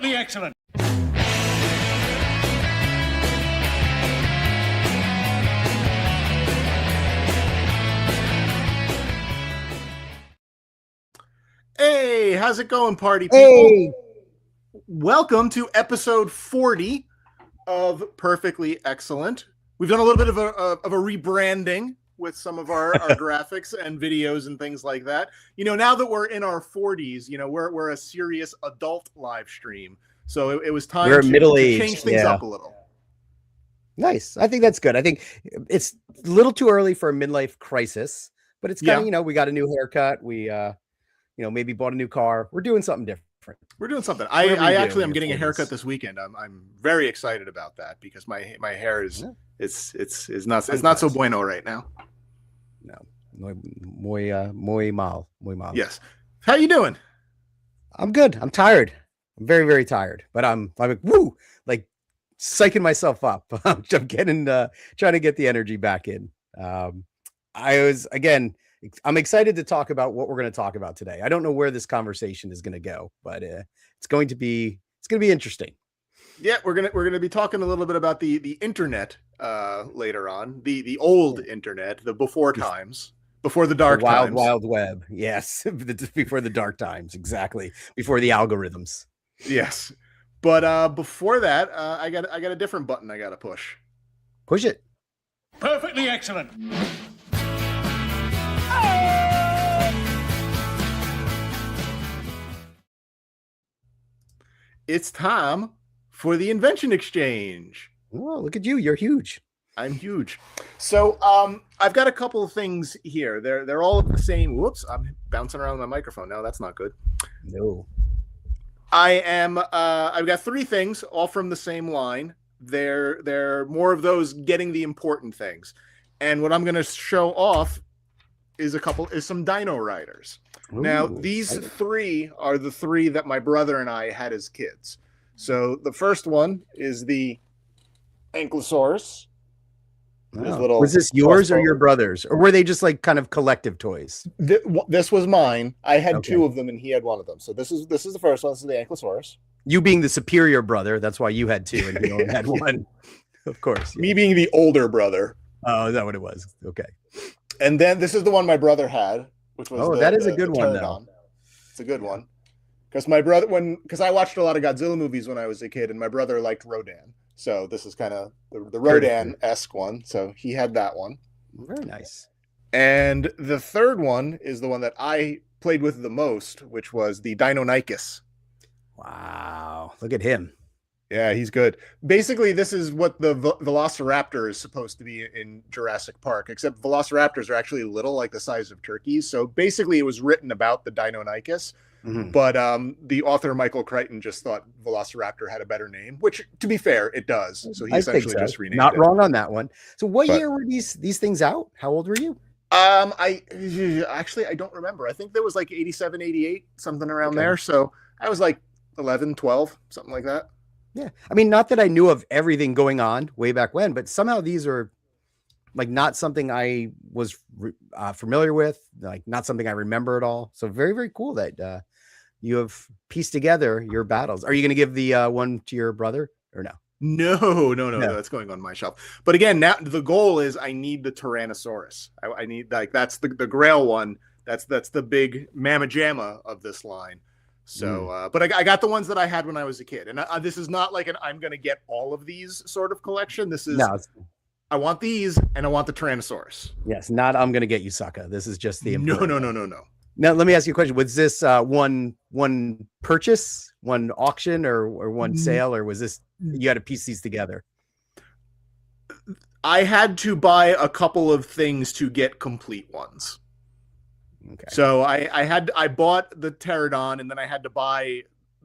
Perfectly excellent. Hey, how's it going, party people? Hey, Welcome to episode 40 of Perfectly Excellent. We've done a little bit of a rebranding with some of our graphics and videos and things like that. You know, now that we're in our 40s, you know, we're a serious adult live stream. So it was time to change things up a little. Nice. I think that's good. I think it's a little too early for a midlife crisis, but it's kind of, you know, we got a new haircut. We, maybe bought a new car. We're doing something different. We're doing something. I actually am getting a haircut this weekend. I'm very excited about that because my hair is it's not so bueno right now. No, muy mal. Yes. How you doing? I'm good. I'm tired. I'm very, very tired. But I'm like psyching myself up. I'm getting trying to get the energy back in. I'm excited to talk about what we're going to talk about today. I don't know where this conversation is going to go, but it's going to be interesting. Yeah, we're gonna be talking a little bit about the internet later on, the old internet, the before times, before the dark times. Wild web. Yes, before the dark times, exactly. Before the algorithms. Yes, but before that, I got a different button I got to push. Push it. Perfectly excellent. It's time for the invention exchange. Oh, look at you. You're huge. I'm huge. So I've got a couple of things here. They're all the same. Whoops, I'm bouncing around my microphone now. That's not good. No. I've got three things, all from the same line. They're more of those getting the important things. And what I'm going to show off is some Dino Riders. Ooh, now, these three are the three that my brother and I had as kids. So the first one is the Ankylosaurus. Wow. Was this yours or your brother's? Or were they just like kind of collective toys? This was mine. I had two of them and he had one of them. So this is the first one. This is the Ankylosaurus. You being the superior brother, that's why you had two and he only had one. Of course. Yeah. Me being the older brother. Oh, is that what it was? Okay. And then this is the one my brother had, which was that is a good one though. It's a good one. Because my brother, because I watched a lot of Godzilla movies when I was a kid, and my brother liked Rodan. So this is kind of the Rodan-esque one. So he had that one. Very nice. And the third one is the one that I played with the most, which was the Deinonychus. Wow. Look at him. Yeah, he's good. Basically, this is what the Velociraptor is supposed to be in Jurassic Park, except Velociraptors are actually little, like the size of turkeys. So basically, it was written about the Deinonychus, but the author Michael Crichton just thought Velociraptor had a better name, which, to be fair, it does. So he essentially just renamed it. Not wrong on that one. So what year were these things out? How old were you? I don't remember. I think there was like 87, 88, something around there. So I was like 11, 12, something like that. Yeah. I mean, not that I knew of everything going on way back when, but somehow these are like not something I was familiar with, like not something I remember at all. So very, very cool that you have pieced together your battles. Are you going to give the one to your brother or no? No, that's going on my shelf. But again, now the goal is I need the Tyrannosaurus. I need that's the Grail one. That's the big mamma jamma of this line. So, but I got the ones that I had when I was a kid, and this is not like I'm going to get all of these sort of collection. This is I want these, and I want the Tyrannosaurus. Yes, not I'm going to get you, Sokka. This is just the no. Now, let me ask you a question. Was this one purchase, one auction, or one sale, or was this you had to piece these together? I had to buy a couple of things to get complete ones. Okay. So I bought the pterodon, and then I had to buy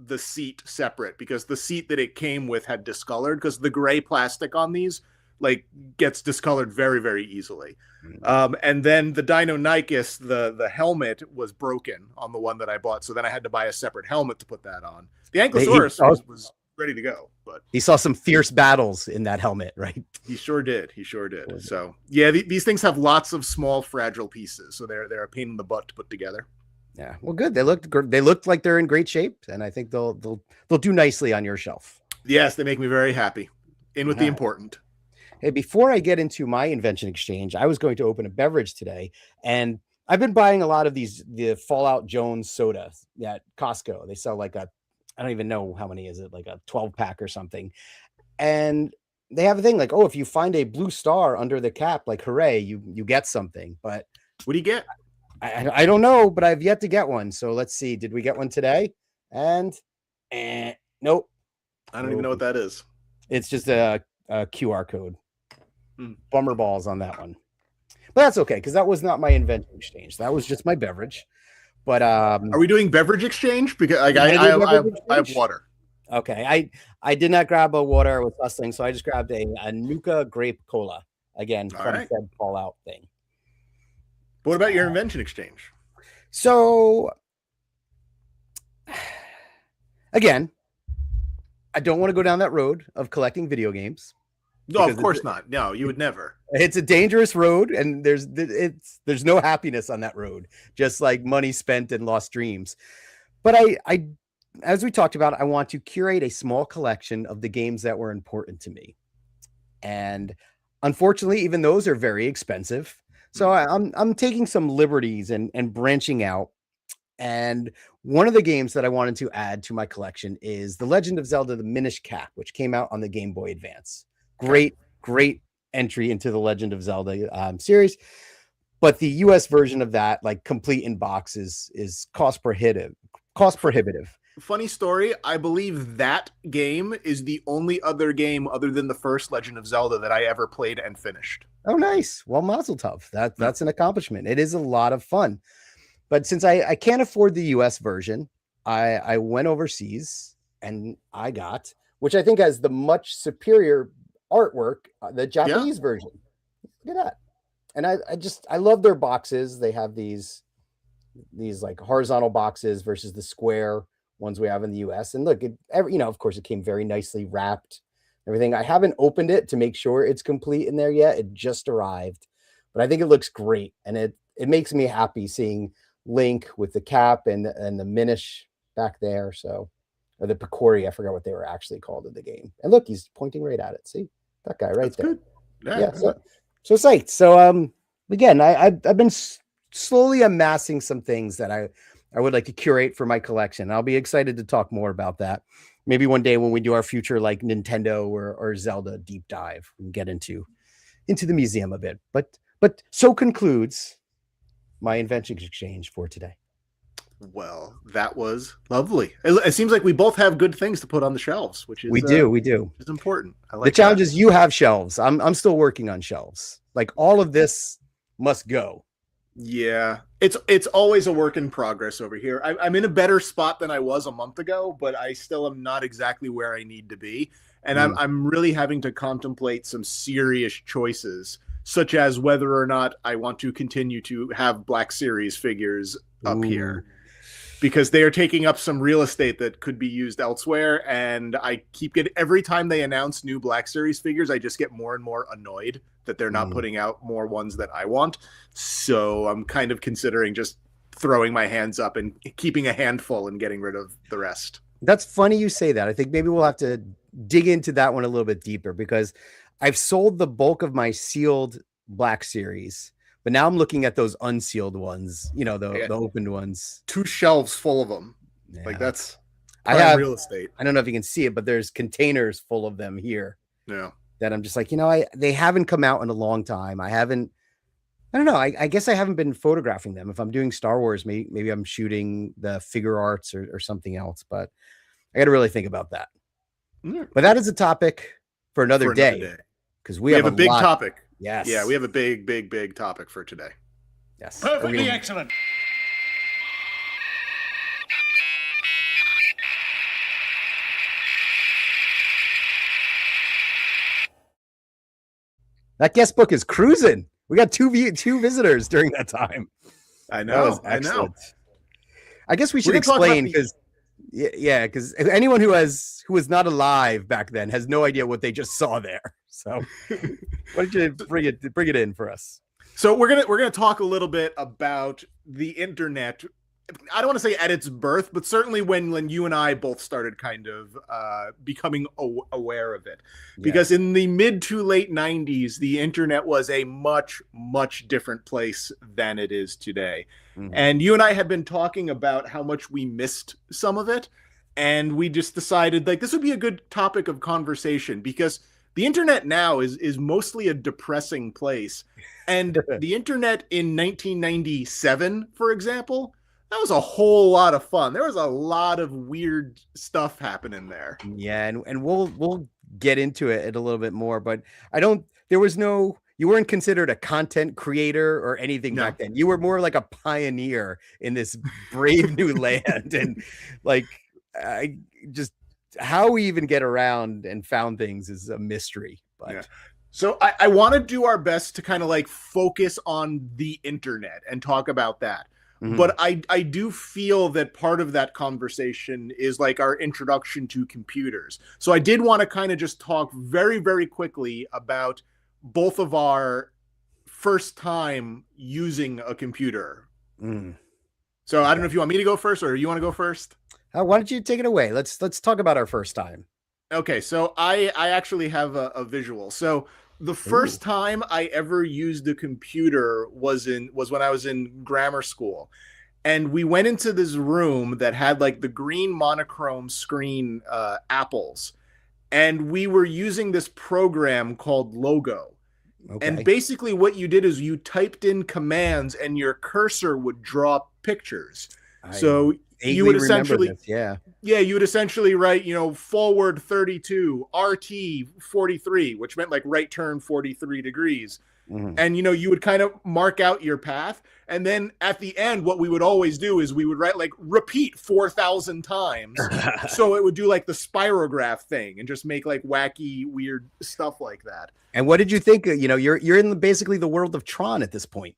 the seat separate because the seat that it came with had discolored because the gray plastic on these like gets discolored very, very easily. And then the Deinonychus, the helmet was broken on the one that I bought, so then I had to buy a separate helmet to put that on. The Ankylosaurus was ready to go, but he saw some fierce battles in that helmet, right? He sure did. So yeah, these things have lots of small fragile pieces, so they're a pain in the butt to put together. Yeah. Well, good. They looked like they're in great shape, and I think they'll do nicely on your shelf. Yes, they make me very happy. In with the important. Hey, before I get into my invention exchange, I was going to open a beverage today, and I've been buying a lot of the Fallout Jones soda at Costco. They sell like I don't even know how many is it, like a 12-pack or something. And they have a thing like, oh, if you find a blue star under the cap, like hooray, you get something. But what do you get? I don't know, but I've yet to get one. So let's see. Did we get one today? And nope. I don't even know what that is. It's just a QR code. Bummer balls on that one. But that's okay, because that was not my invention exchange. That was just my beverage. But are we doing beverage exchange? Because I have water. Okay. I did not grab a water. I was hustling, so I just grabbed a Nuka grape cola. Again, from said Fallout thing. What about your invention exchange? So again, I don't want to go down that road of collecting video games. No, of course not. No, you would never. It's a dangerous road, and there's no happiness on that road, just like money spent and lost dreams. But I as we talked about, I want to curate a small collection of the games that were important to me. And unfortunately, even those are very expensive. So I'm taking some liberties and branching out. And one of the games that I wanted to add to my collection is The Legend of Zelda: The Minish Cap, which came out on the Game Boy Advance. Great entry into the Legend of Zelda series. But the US version of that, like complete in box, is cost prohibitive. Funny story, I believe that game is the only other game other than the first Legend of Zelda that I ever played and finished. Oh, nice. Well, mazel tov. That's an accomplishment. It is a lot of fun. But since I can't afford the US version, I went overseas and I got, which I think has the much superior artwork, the Japanese version. Look at that. And I love their boxes. They have these like horizontal boxes versus the square ones we have in the US. And look, of course, it came very nicely wrapped, everything. I haven't opened it to make sure it's complete in there yet. It just arrived, but I think it looks great. And it makes me happy seeing Link with the cap and the Minish back there. So, or the Picori, I forgot what they were actually called in the game. And look, he's pointing right at it. See that guy right there. Good. Yeah. So psyched. So, again, I've been slowly amassing some things that I would like to curate for my collection. I'll be excited to talk more about that. Maybe one day when we do our future like Nintendo or Zelda deep dive and get into the museum a bit. But so concludes my invention exchange for today. Well, that was lovely. It seems like we both have good things to put on the shelves, which is we do. It's important. I like the challenge is you have shelves. I'm still working on shelves. Like all of this must go. Yeah, it's always a work in progress over here. I'm in a better spot than I was a month ago, but I still am not exactly where I need to be. And I'm really having to contemplate some serious choices, such as whether or not I want to continue to have Black Series figures up here, because they are taking up some real estate that could be used elsewhere. And I keep getting, every time they announce new Black Series figures, I just get more and more annoyed that they're not putting out more ones that I want. So I'm kind of considering just throwing my hands up and keeping a handful and getting rid of the rest. That's funny you say that. I think maybe we'll have to dig into that one a little bit deeper, because I've sold the bulk of my sealed Black Series, but now I'm looking at those unsealed ones, the opened ones. 2 shelves full of them. Yeah. Like that's I have real estate. I don't know if you can see it, but there's containers full of them here. Yeah. That I'm just like, they haven't come out in a long time. I don't know. I guess I haven't been photographing them. If I'm doing Star Wars, maybe I'm shooting the figure arts or something else, but I got to really think about that. But that is a topic for another day. Because we have a big topic. Yes. Yeah, we have a big topic for today. Yes. Perfectly excellent. That guest book is cruising. We got two visitors during that time. I know. I guess we should explain, because because anyone who was not alive back then has no idea what they just saw there. So why don't you bring it in for us? So we're gonna talk a little bit about the internet I don't want to say at its birth, but certainly when you and I both started kind of becoming aware of it. Because in the mid to late 90s, the internet was a much, much different place than it is today. And you and I had been talking about how much we missed some of it. And we just decided like this would be a good topic of conversation because the internet now is mostly a depressing place. And the internet in 1997, for example, that was a whole lot of fun. There was a lot of weird stuff happening there. Yeah, and we'll get into it a little bit more, but you weren't considered a content creator or anything back then. You were more like a pioneer in this brave new land. And like, I just, how we even get around and found things is a mystery. But so I want to do our best to kind of like focus on the internet and talk about that. But I do feel that part of that conversation is like our introduction to computers. So I did want to kind of just talk very, very quickly about both of our first time using a computer. So I don't know if you want me to go first or you want to go first. Why don't you take it away? Let's talk about our first time. Okay, so I actually have a visual. So the first time I ever used a computer was when I was in grammar school. And we went into this room that had like the green monochrome screen apples. And we were using this program called Logo. Okay. And basically what you did is you typed in commands and your cursor would draw pictures. So you would essentially, you would essentially write, forward 32, RT 43, which meant like right turn 43 degrees. And, you would kind of mark out your path. And then at the end, what we would always do is we would write like repeat 4,000 times. So it would do like the spirograph thing and just make like wacky, weird stuff like that. And what did you think? You're in basically the world of Tron at this point.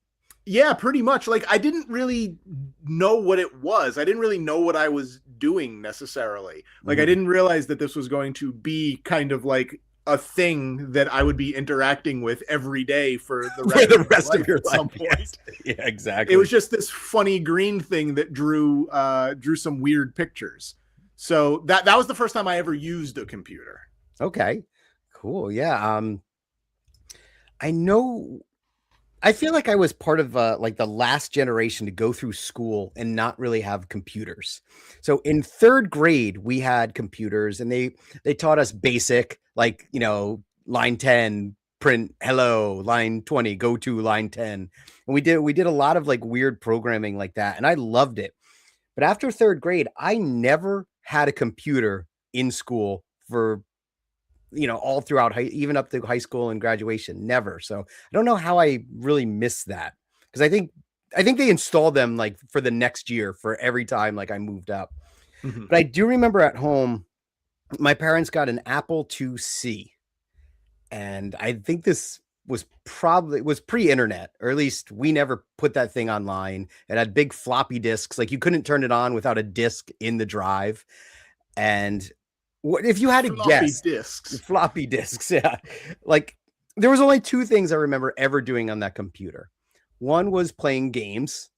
Yeah, pretty much. Like, I didn't really know what it was. I didn't really know what I was doing necessarily. Like, I didn't realize that this was going to be kind of like a thing that I would be interacting with every day for the rest of your life at some point. Yes. Yeah, exactly. It was just this funny green thing that drew some weird pictures. So that was the first time I ever used a computer. Okay, cool. Yeah. I feel like I was part of like the last generation to go through school and not really have computers. So in third grade, we had computers and they taught us basic, like, line 10, print hello, line 20, go to line 10. And we did a lot of like weird programming like that. And I loved it. But after third grade, I never had a computer in school for all throughout even up to high school and graduation, never. So I don't know how I really missed that because I think they installed them like for the next year for every time like I moved up. But I do remember at home, my parents got an Apple IIc, and I think this was pre-internet, or at least we never put that thing online. It had big floppy disks, like you couldn't turn it on without a disk in the drive. And what if you had to guess? Floppy disks, yeah. Like there was only two things I remember ever doing on that computer. One was playing games,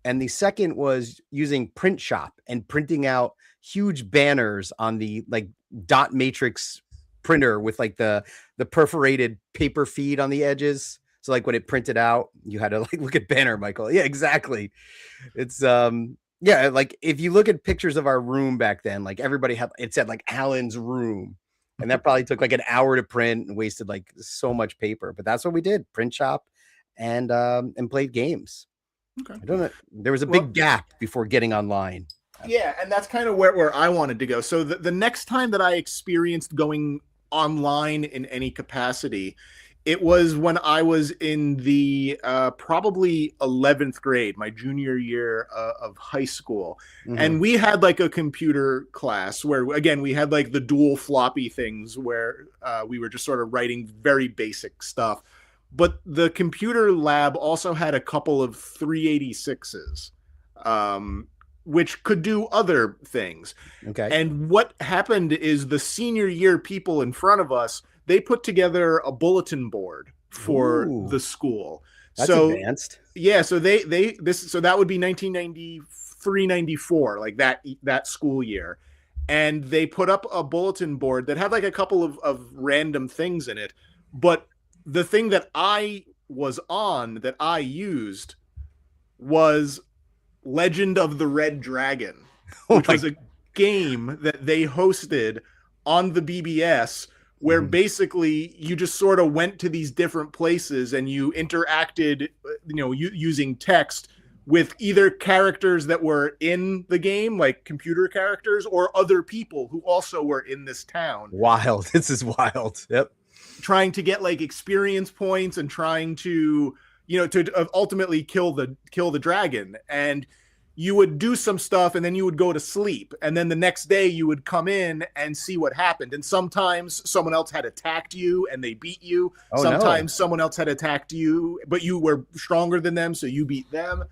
and the second was using Print Shop and printing out huge banners on the like dot matrix printer with like the perforated paper feed on the edges. So like when it printed out, you had to like look at banner, Michael. Yeah, exactly. It's yeah, like if you look at pictures of our room back then, like everybody it said like Alan's room, and that probably took like an hour to print and wasted like so much paper. But that's what we did: Print Shop and played games. Okay. I don't know. There was a big gap before getting online. Yeah, and that's kind of where I wanted to go. So the next time that I experienced going online in any capacity, it was when I was in the probably 11th grade, my junior year of high school. And we had like a computer class where, again, we had like the dual floppy things where we were just sort of writing very basic stuff. But the computer lab also had a couple of 386s, which could do other things. Okay. And what happened is the senior year people in front of us, they put together a bulletin board for the school. That's advanced. Yeah, so so that would be 1996 93, 94, like that school year. And they put up a bulletin board that had like a couple of random things in it. But the thing that I was on that I used was Legend of the Red Dragon, which was a game that they hosted on the BBS where basically you just sort of went to these different places and you interacted, using text with either characters that were in the game, like computer characters, or other people who also were in this town. Wild. This is wild. Yep. Trying to get like experience points and trying to, to ultimately kill the dragon. And you would do some stuff and then you would go to sleep. And then the next day you would come in and see what happened. And sometimes someone else had attacked you and they beat you. Sometimes someone else had attacked you, but you were stronger than them, so you beat them.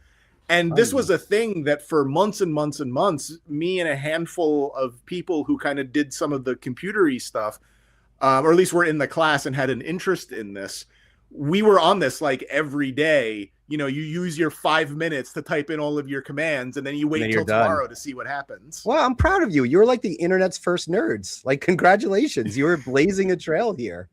And this was a thing that for months and months and months, me and a handful of people who kind of did some of the computery stuff, or at least were in the class and had an interest in this, we were on this like every day. You use your 5 minutes to type in all of your commands, and then you wait till tomorrow to see what happens. Well, I'm proud of you. You're like the internet's first nerds. Like, congratulations. You were blazing a trail here.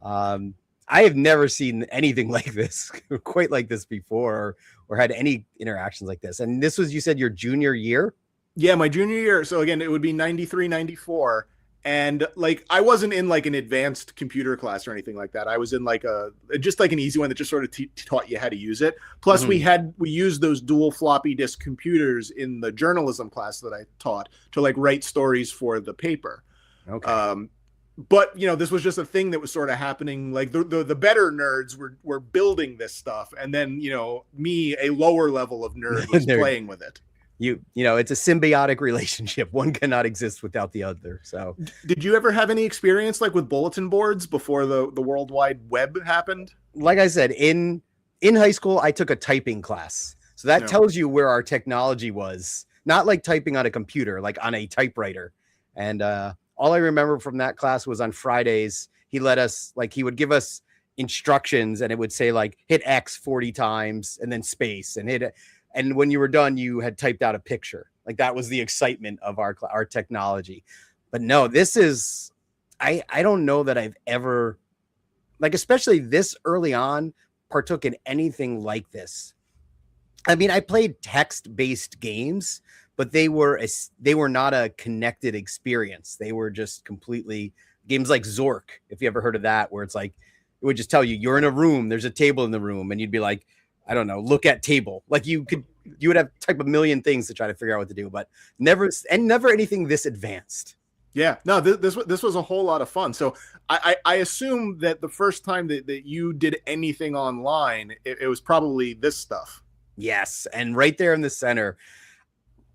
I have never seen anything like this, quite like this before, or had any interactions like this. And this was, you said, your junior year? Yeah, my junior year. So again, it would be 93, 94. And like, I wasn't in like an advanced computer class or anything like that. I was in like just like an easy one that just sort of taught you how to use it. Plus we used those dual floppy disk computers in the journalism class that I taught to like write stories for the paper. Okay. But this was just a thing that was sort of happening. Like the better nerds were building this stuff, and then me, a lower level of nerd, was playing with it. It's a symbiotic relationship. One cannot exist without the other. So, did you ever have any experience like with bulletin boards before the World Wide Web happened? Like I said, in high school, I took a typing class, so that tells you where our technology was. Not like typing on a computer, like on a typewriter, and all I remember from that class was on Fridays, he would give us instructions and it would say like hit X 40 times and then space and hit it. And when you were done, you had typed out a picture. Like that was the excitement of our technology. But no, this is, I don't know that I've ever, like, especially this early on, partook in anything like this. I mean, I played text-based games, but they were not a connected experience. They were just completely games like Zork, if you ever heard of that, where it's like, it would just tell you, you're in a room, there's a table in the room, and you'd be like, I don't know, look at table. Like you would have type a million things to try to figure out what to do, but never anything this advanced. Yeah, no, this was a whole lot of fun. So I assume that the first time that you did anything online, it was probably this stuff. Yes, and right there in the center,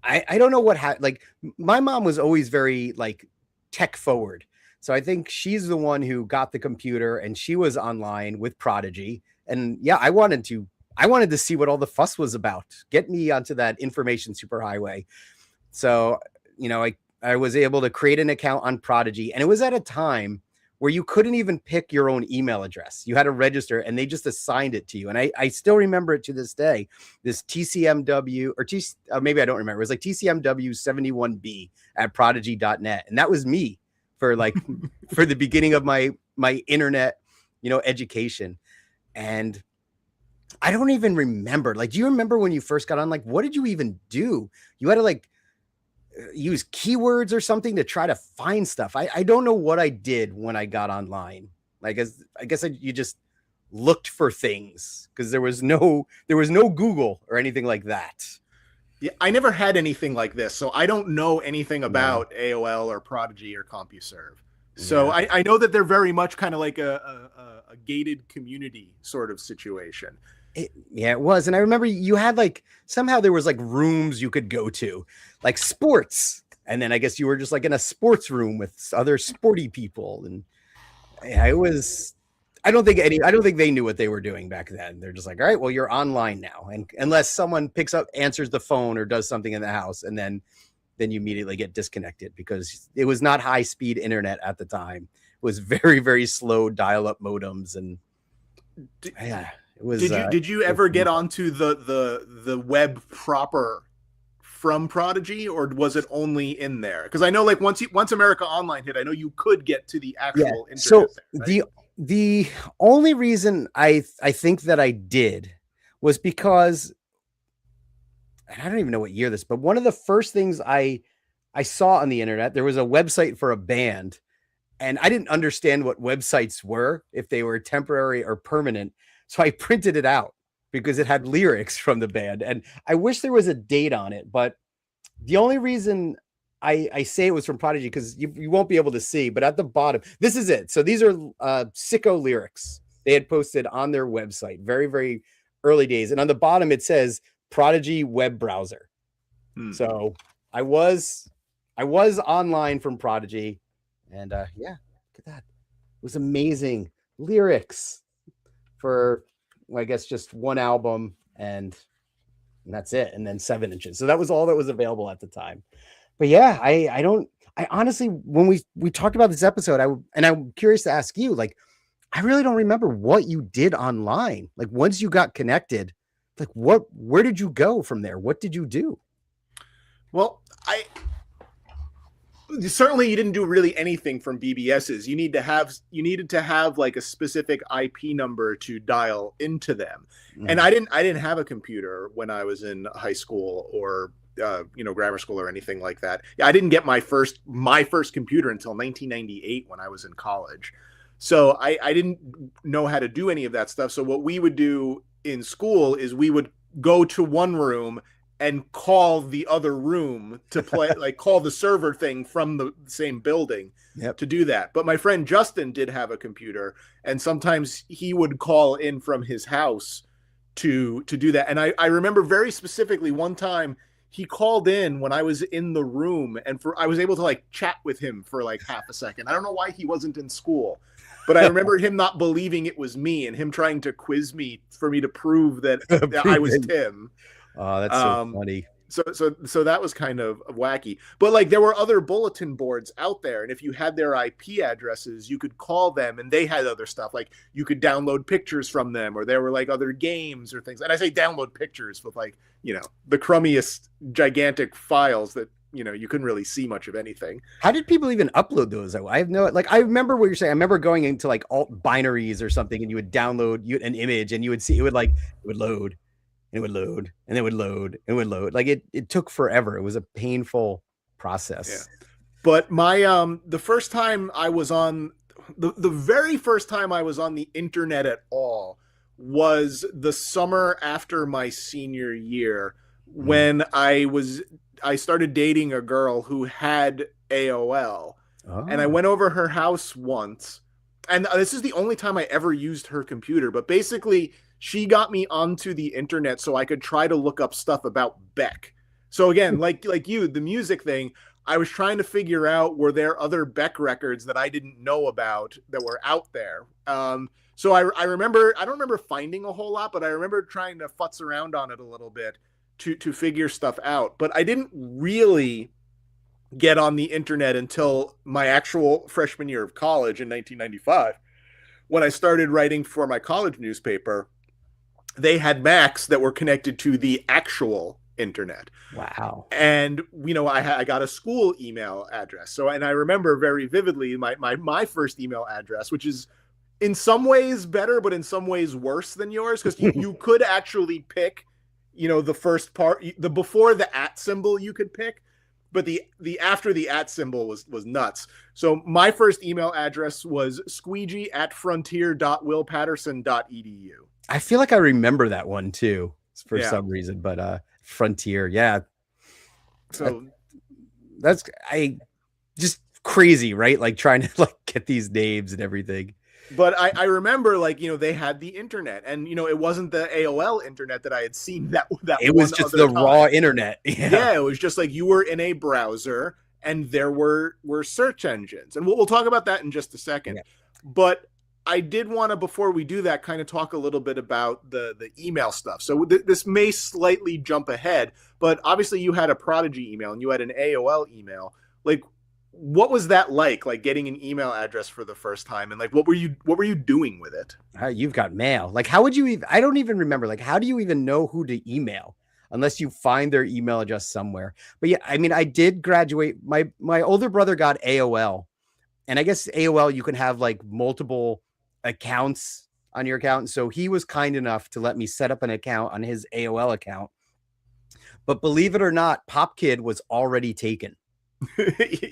I don't know what happened. Like my mom was always very like tech forward. So I think she's the one who got the computer and she was online with Prodigy. And yeah, I wanted to see what all the fuss was about. Get me onto that information superhighway. So, I was able to create an account on Prodigy, and it was at a time where you couldn't even pick your own email address. You had to register and they just assigned it to you. And I still remember it to this day, this TCMW or maybe I don't remember. It was like TCMW71B at prodigy.net. And that was me for like, for the beginning of my internet, education. And I don't even remember, like, do you remember when you first got on? Like, what did you even do? You had to like use keywords or something to try to find stuff. I don't know what I did when I got online. Like, I guess you just looked for things because there was no Google or anything like that. Yeah, I never had anything like this, so I don't know anything about AOL or Prodigy or CompuServe. So yeah. I know that they're very much kind of like a gated community sort of situation. It was. And I remember you had like, somehow there was like rooms you could go to, like sports. And then I guess you were just like in a sports room with other sporty people. And yeah, it was, I don't think they knew what they were doing back then. They're just like, all right, well, you're online now. And unless someone answers the phone or does something in the house, and then you immediately get disconnected because it was not high speed internet at the time. It was very, very slow dial-up modems. And yeah. It was, did you ever get onto the web proper from Prodigy, or was it only in there? Because I know, like, once America Online hit, I know you could get to the actual internet. So thing, right? the only reason I think that I did was because, and I don't even know what year this, but one of the first things I saw on the internet, there was a website for a band, and I didn't understand what websites were, if they were temporary or permanent. So I printed it out because it had lyrics from the band, and I wish there was a date on it. But the only reason I say it was from Prodigy, because you won't be able to see, but at the bottom, this is it. So these are sicko lyrics they had posted on their website, very, very early days. And on the bottom, it says Prodigy web browser. So I was online from Prodigy, and yeah, look at that. It was amazing lyrics for, well, I guess just one album, and that's it. And then 7 inches. So that was all that was available at the time. But yeah, I honestly, when we talked about this episode, I'm curious to ask you, like, I really don't remember what you did online. Like, once you got connected, like, where did you go from there? What did you do? Well, certainly you didn't do really anything from BBSs. You needed to have like a specific IP number to dial into them. And I didn't have a computer when I was in high school or grammar school or anything like that. I didn't get my first computer until 1998 when I was in college. So I didn't know how to do any of that stuff. So what we would do in school is we would go to one room and call the other room to play, like call the server thing from the same building to do that. But my friend Justin did have a computer, and sometimes he would call in from his house to do that. And I remember very specifically one time he called in when I was in the room, and I was able to like chat with him for like half a second. I don't know why he wasn't in school, but I remember him not believing it was me and him trying to quiz me for me to prove that I was Tim. Oh, that's so funny. So that was kind of wacky. But like there were other bulletin boards out there, and if you had their IP addresses, you could call them, and they had other stuff. Like you could download pictures from them, or there were like other games or things. And I say download pictures with like, the crummiest gigantic files that, you couldn't really see much of anything. How did people even upload those? I have no, like, I remember what you're saying. I remember going into like alt binaries or something, and you would download an image, and you would see it would load. And it would load, and it would load, and it would load. Like it took forever. It was a painful process. Yeah. But my the first time I was on the very first time I was on the internet at all was the summer after my senior year, when I started dating a girl who had AOL. And I went over her house once, and this is the only time I ever used her computer, but basically she got me onto the internet so I could try to look up stuff about Beck. So again, like you, the music thing, I was trying to figure out, were there other Beck records that I didn't know about that were out there? So I remember, I don't remember finding a whole lot, but I remember trying to futz around on it a little bit to figure stuff out. But I didn't really get on the internet until my actual freshman year of college in 1995, when I started writing for my college newspaper. They had Macs that were connected to the actual internet. Wow. And, I got a school email address. So, and I remember very vividly my first email address, which is in some ways better, but in some ways worse than yours. Because you could actually pick, the first part, the before the @ symbol you could pick, but the after the @ symbol was nuts. So my first email address was squeegee@frontier.willpatterson.edu. I feel like I remember that one too for some reason, but Frontier, yeah. So that's just crazy, right? Like trying to like get these names and everything. But I remember, like, they had the internet, and it wasn't the AOL internet that I had seen. That it was just the raw internet. Yeah, it was just like you were in a browser, and there were search engines, and we'll talk about that in just a second. Yeah. But I did want to, before we do that, kind of talk a little bit about the email stuff. So this may slightly jump ahead, but obviously you had a Prodigy email and you had an AOL email. Like, what was that like getting an email address for the first time, and like what were you doing with it? You've got mail. Like, how would you even? I don't even remember. Like, how do you even know who to email? unless you find their email address somewhere. But yeah, I mean, I did graduate. My older brother got AOL, and I guess AOL, you can have like multiple accounts on your account. So he was kind enough to let me set up an account on his AOL account. But believe it or not, PopKid was already taken.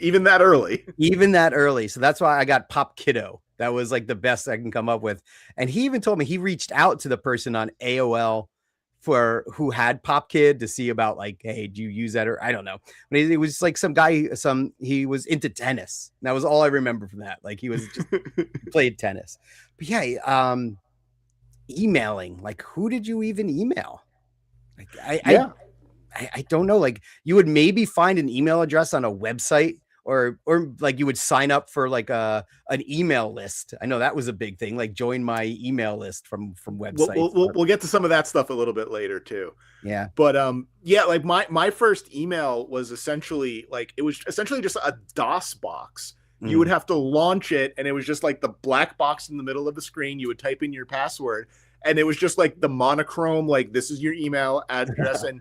Even that early. Even that early. So that's why I got Pop Kiddo. That was like the best I can come up with. And he even told me he reached out to the person on AOL for who had Pop Kid to see about like, hey, do you use that? Or I don't know. But it was like some guy, he was into tennis. And that was all I remember from that. Like he was just played tennis. But yeah, emailing, like who did you even email? Like I don't know. Like you would maybe find an email address on a website or like you would sign up for like an email list. I know that was a big thing. Like join my email list from websites. We'll get to some of that stuff a little bit later too. Yeah. But yeah, like my first email was essentially like, it was essentially just a DOS box. You would have to launch it, and it was just like the black box in the middle of the screen. You would type in your password, and it was just like the monochrome, like this is your email address, and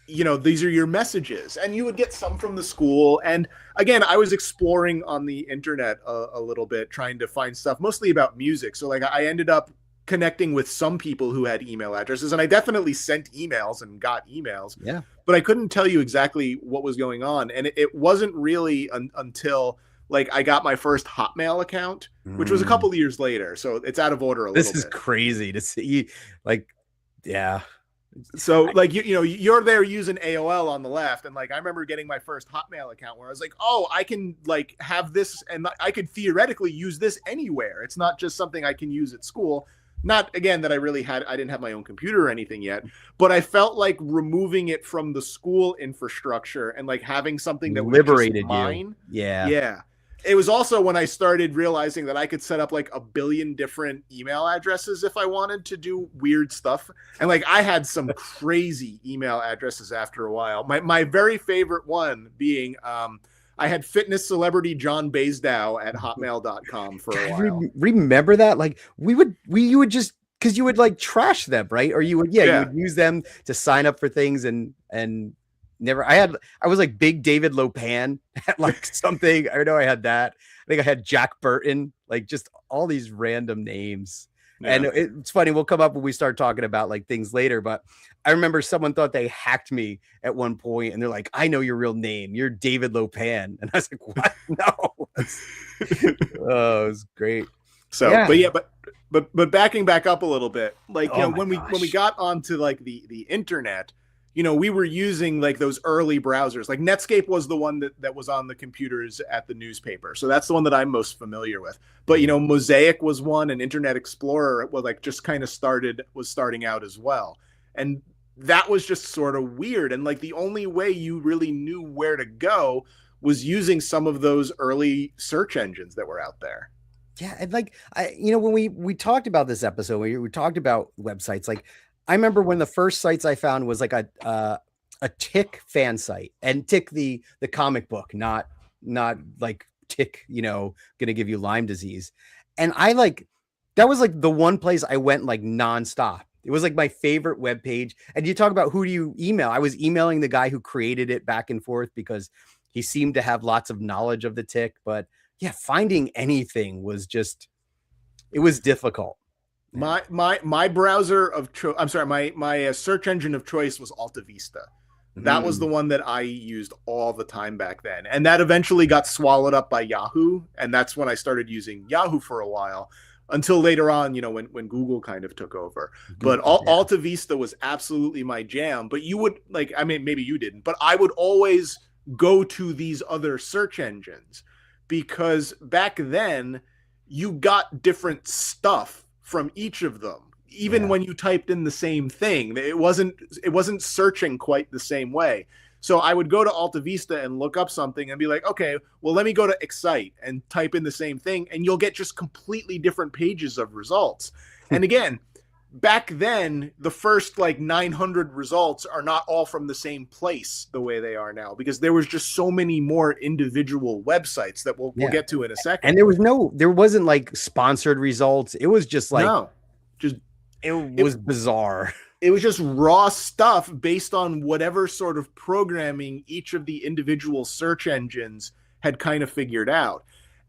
you know, these are your messages. And you would get some from the school. And again, I was exploring on the internet a little bit, trying to find stuff mostly about music. So like I ended up connecting with some people who had email addresses, and I definitely sent emails and got emails. Yeah. But I couldn't tell you exactly what was going on. And it wasn't really until like I got my first Hotmail account, which was a couple of years later. So it's out of order a little bit. This is crazy to see. Like, yeah. So like, you know, you're there using AOL on the left. And like, I remember getting my first Hotmail account where I was like, oh, I can like have this, and I could theoretically use this anywhere. It's not just something I can use at school. Not again that I didn't have my own computer or anything yet, but I felt like removing it from the school infrastructure and like having something that liberated was mine. Yeah. Yeah. It was also when I started realizing that I could set up like a billion different email addresses if I wanted to do weird stuff. And like I had some crazy email addresses after a while. My very favorite one being I had fitness celebrity John Baisdow at hotmail.com for a while. Remember that? Like you would just, because you would like trash them, right? Or you would you would use them to sign up for things and never. I was like Big David Lopan at like something. I know I had that. I think I had Jack Burton, like just all these random names. Yeah. And it's funny, we'll come up when we start talking about like things later, but I remember someone thought they hacked me at one point and they're like, I know your real name. You're David Lopan. And I was like, what? No. Oh, it was great. So, yeah. but backing back up a little bit, like, you know, when we got onto like the internet, you know, we were using like those early browsers. Like Netscape was the one that was on the computers at the newspaper. So that's the one that I'm most familiar with. But, you know, Mosaic was one, and Internet Explorer was like just kind of starting out as well. And that was just sort of weird. And like the only way you really knew where to go was using some of those early search engines that were out there. Yeah. And like, when we talked about this episode, we talked about websites, like, I remember when the first sites I found was like a Tick fan site, and Tick the comic book, not like Tick, you know, gonna give you Lyme disease. And that was like the one place I went like nonstop. It was like my favorite web page. And you talk about who do you email? I was emailing the guy who created it back and forth because he seemed to have lots of knowledge of the Tick. But yeah, finding anything was just, it was difficult. My browser of choice, I'm sorry, my search engine of choice was Alta Vista. That was the one that I used all the time back then. And that eventually got swallowed up by Yahoo. And that's when I started using Yahoo for a while, until later on, you know, when Google kind of took over. But Alta Vista was absolutely my jam. But you would like, I mean, maybe you didn't, but I would always go to these other search engines because back then you got different stuff from each of them, even when you typed in the same thing. It wasn't searching quite the same way. So I would go to Alta Vista and look up something and be like, okay, well, let me go to Excite and type in the same thing, and you'll get just completely different pages of results. And again, back then, the first like 900 results are not all from the same place the way they are now, because there was just so many more individual websites that we'll get to in a second. And there wasn't like sponsored results. It was just like, it was bizarre. it was just raw stuff based on whatever sort of programming each of the individual search engines had kind of figured out.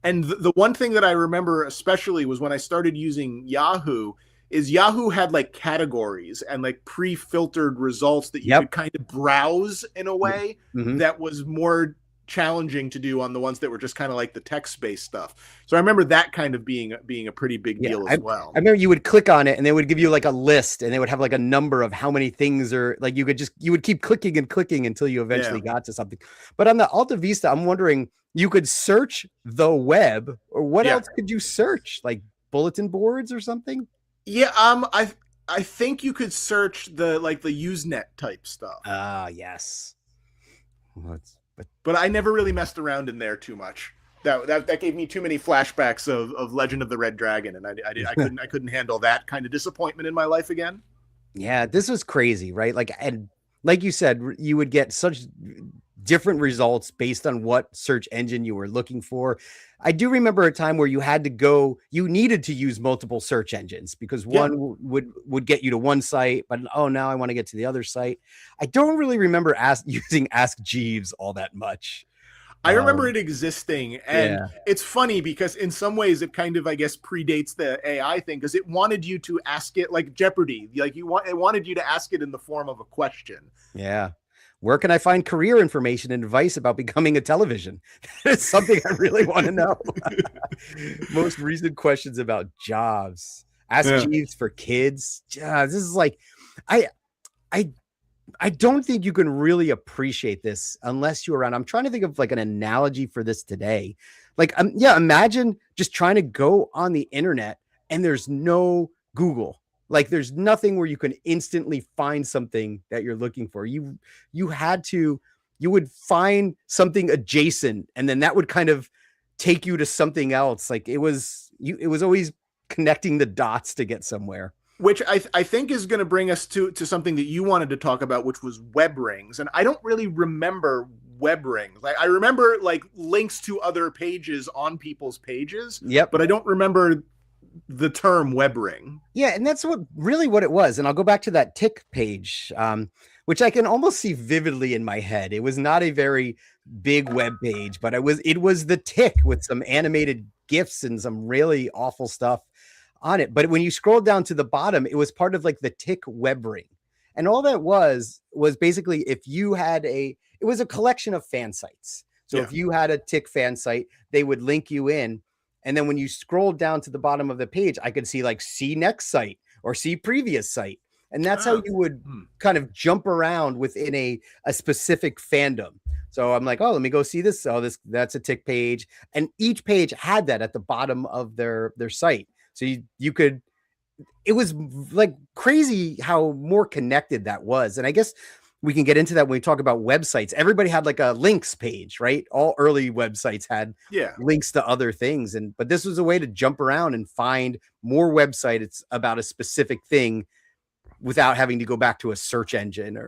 And the one thing that I remember especially was when I started using Yahoo, is Yahoo had like categories and like pre-filtered results that you could kind of browse in a way that was more challenging to do on the ones that were just kind of like the text-based stuff. So I remember that kind of being a pretty big deal as well. I remember you would click on it and they would give you like a list and they would have like a number of how many things are like, you would keep clicking and clicking until you eventually got to something. But on the Alta Vista, I'm wondering, you could search the web, or what else could you search? Like bulletin boards or something? Yeah, I think you could search the Usenet type stuff. Yes. But I never really messed around in there too much. That gave me too many flashbacks of Legend of the Red Dragon, and I couldn't handle that kind of disappointment in my life again. Yeah, this was crazy, right? And like you said, you would get such different results based on what search engine you were looking for. I do remember a time where you needed to use multiple search engines because one would get you to one site, but now I want to get to the other site. I don't really remember using Ask Jeeves all that much. I remember it existing, and it's funny because in some ways it kind of, I guess, predates the AI thing, because it wanted you to ask it like Jeopardy. Like it wanted you to ask it in the form of a question. Yeah. Where can I find career information and advice about becoming a television? It's something I really want to know. Most recent questions about jobs. Ask Jeeves for kids. This is like, I don't think you can really appreciate this unless you're around. I'm trying to think of like an analogy for this today. Like, imagine just trying to go on the internet and there's no Google. Like there's nothing where you can instantly find something that you're looking for. You would find something adjacent and then that would kind of take you to something else. Like it was always connecting the dots to get somewhere. Which I think is going to bring us to something that you wanted to talk about, which was web rings. And I don't really remember web rings. I remember like links to other pages on people's pages. Yep. But I don't remember the term web ring. Yeah, and that's what it was. And I'll go back to that tick page, which I can almost see vividly in my head. It was not a very big web page, but it was the tick with some animated GIFs and some really awful stuff on it. But when you scroll down to the bottom, it was part of like the tick web ring. And all that was basically if you had it was a collection of fan sites. So if you had a tick fan site, they would link you in. And then when you scroll down to the bottom of the page, I could see like see next site or see previous site. And that's how you would kind of jump around within a specific fandom. So I'm like, let me go see this. That's a tick page. And each page had that at the bottom of their site. So you could, it was like crazy how more connected that was. And I guess we can get into that when we talk about websites. Everybody had like a links page, right? All early websites had links to other things. But this was a way to jump around and find more websites about a specific thing without having to go back to a search engine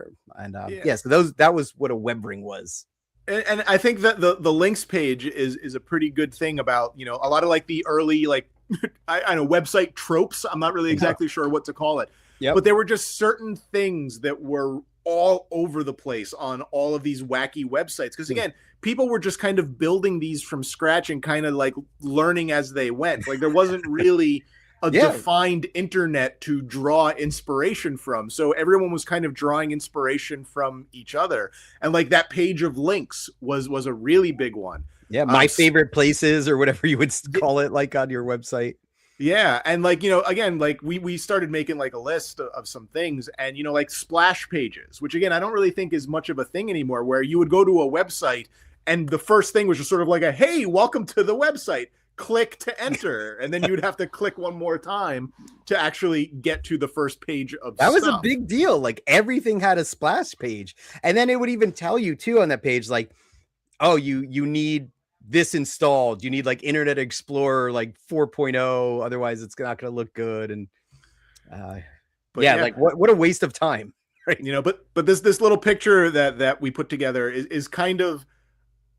so that was what a web ring was. And I think that the links page is a pretty good thing about, a lot of like the early, like, I know website tropes. I'm not really exactly sure what to call it, but there were just certain things that were all over the place on all of these wacky websites. Because again, people were just kind of building these from scratch and kind of like learning as they went. Like there wasn't really a defined internet to draw inspiration from. So everyone was kind of drawing inspiration from each other. And like that page of links was a really big one. Yeah. My favorite places or whatever you would call it, like on your website. Yeah. And like, again, like we started making like a list of some things and, like splash pages, which again, I don't really think is much of a thing anymore, where you would go to a website and the first thing was just sort of like hey, welcome to the website. Click to enter, and then you'd have to click one more time to actually get to the first page of that stuff. Was a big deal. Like everything had a splash page, and then it would even tell you too on that page, like, you need this installed. You need like Internet Explorer like 4.0, otherwise it's not going to look good. And like what a waste of time, right? But this little picture that we put together is kind of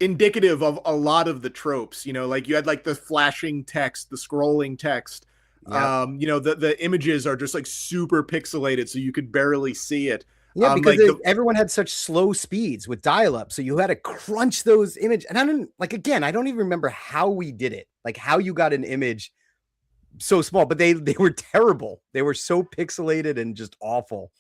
indicative of a lot of the tropes. Like you had like the flashing text, the scrolling text, Yeah. The images are just like super pixelated, so you could barely see it. Yeah, because like everyone had such slow speeds with dial-up, so you had to crunch those images. And I don't like again, I don't even remember how we did it, like how you got an image so small, but they were terrible. They were so pixelated and just awful.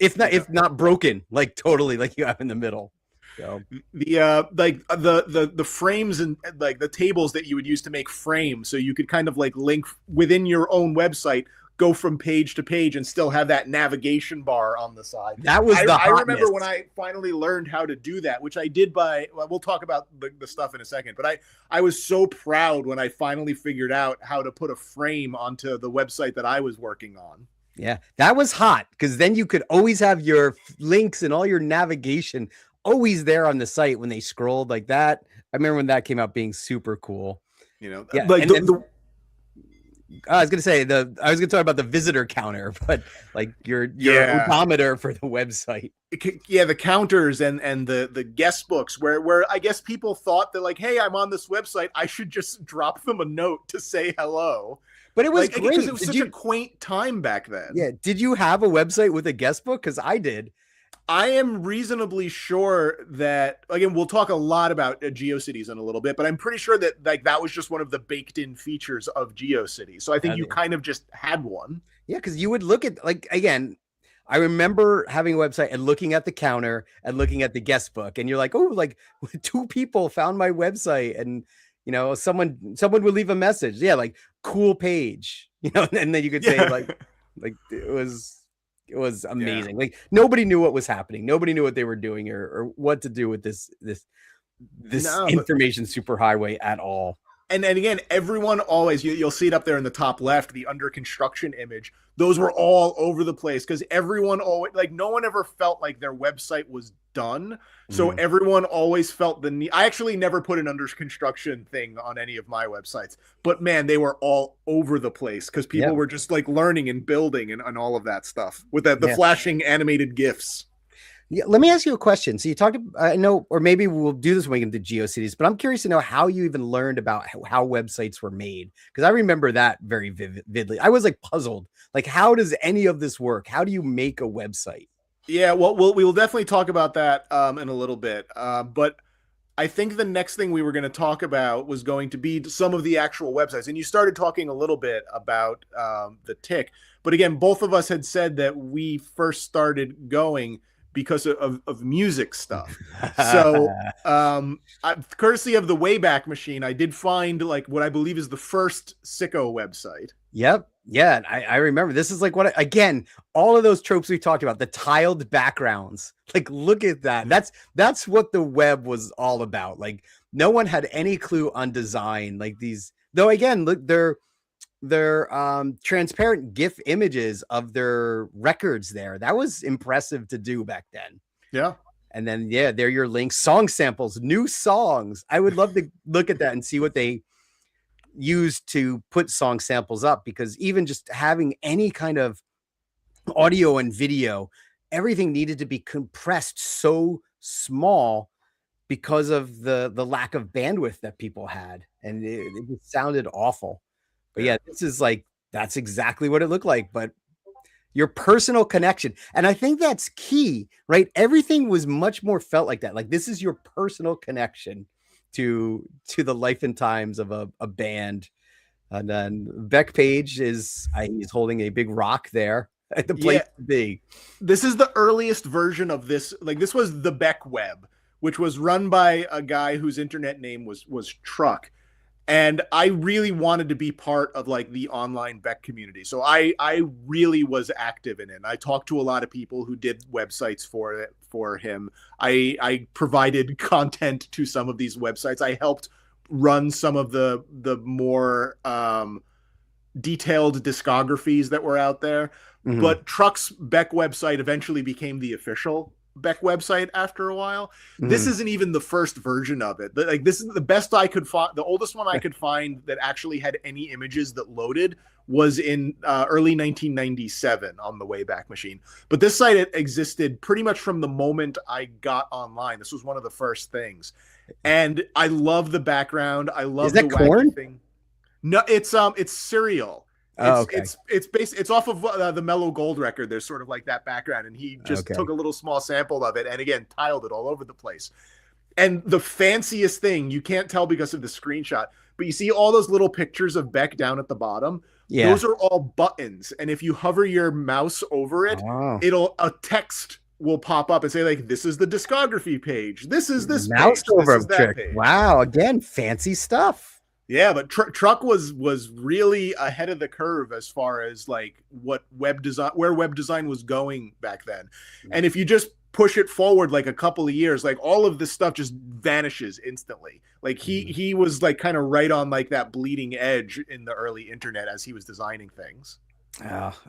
If not broken, like totally, like you have in the middle. So the frames and like the tables that you would use to make frames, so you could kind of like link within your own website, go from page to page and still have that navigation bar on the side. That was I remember when I finally learned how to do that, which I did we'll talk about the stuff in a second, but I was so proud when I finally figured out how to put a frame onto the website that I was working on. Yeah, that was hot because then you could always have your links and all your navigation always there on the site when they scrolled like that. I remember when that came out being super cool. Yeah, like I was gonna talk about the visitor counter, but like your odometer for the website. Yeah, the counters and the guest books where I guess people thought that like, hey, I'm on this website, I should just drop them a note to say hello. But it was great because it was such a quaint time back then. Yeah, did you have a website with a guest book? Because I did. I am reasonably sure that, again, we'll talk a lot about Geocities in a little bit, but I'm pretty sure that like that was just one of the baked in features of Geocities. So I think you kind of just had one. Yeah, because you would look at, like, again, I remember having a website and looking at the counter and looking at the guest book, and you're like, oh, like 2 people found my website, and someone would leave a message. Yeah, like cool page, and then you could say like it was amazing. Yeah. Like nobody knew what was happening. Nobody knew what they were doing or what to do with this information superhighway at all. And again, everyone always, you'll see it up there in the top left, the under construction image. Those were all over the place because everyone always, like, no one ever felt like their website was done. So everyone always felt the need. I actually never put an under construction thing on any of my websites, but man, they were all over the place because people were just like learning and building and all of that stuff with the flashing animated GIFs. Yeah, let me ask you a question. So you talked, I know, or maybe we'll do this when we get into Geocities, but I'm curious to know how you even learned about how websites were made. Because I remember that very vividly. I was like puzzled. Like, how does any of this work? How do you make a website? Yeah, well, we will definitely talk about that in a little bit. But I think the next thing we were going to talk about was going to be some of the actual websites. And you started talking a little bit about the tick. But again, both of us had said that we first started going because of music stuff. So courtesy of the Wayback Machine, I did find like what I believe is the first sicko website. Yep. Yeah. I remember this is like again, all of those tropes we talked about, the tiled backgrounds, like, look at that. That's what the web was all about. Like no one had any clue on design. Like these, though, again, look, they're transparent GIF images of their records there. That was impressive to do back then. Yeah. And then, they're your links, song samples, new songs. I would love to look at that and see what they used to put song samples up, because even just having any kind of audio and video, everything needed to be compressed so small because of the lack of bandwidth that people had. And it sounded awful. But yeah, this is like, that's exactly what it looked like, but your personal connection. And I think that's key, right? Everything was much more felt like that. Like this is your personal connection to the life and times of a band. And then Beck Page he's holding a big rock there at the place to be. This is the earliest version of this. Like this was the Beck Web, which was run by a guy whose internet name was Truck. And I really wanted to be part of like the online Beck community. So I really was active in it. And I talked to a lot of people who did websites for him. I provided content to some of these websites. I helped run some of the more detailed discographies that were out there. Mm-hmm. But Truck's Beck website eventually became the official Beck website after a while. This isn't even the first version of it. Like this is the best I could find. The oldest one I could find that actually had any images that loaded was in early 1997 on the Wayback Machine. But this site existed pretty much from the moment I got online. This was one of the first things, and I love the background. I love the wacky thing. No, it's cereal. Oh, okay. It's off of the Mellow Gold record. There's sort of like that background, and he just took a little small sample of it, and again tiled it all over the place. And the fanciest thing, you can't tell because of the screenshot, but you see all those little pictures of Beck down at the bottom. Yeah. Those are all buttons, and if you hover your mouse over it, a text will pop up and say like, "This is the discography page. This is this mouse page. over this is that page." Wow, again, fancy stuff. Yeah, but Truck was really ahead of the curve as far as like where web design was going back then. And if you just push it forward like a couple of years, like all of this stuff just vanishes instantly. Like he was like kind of right on like that bleeding edge in the early internet as he was designing things.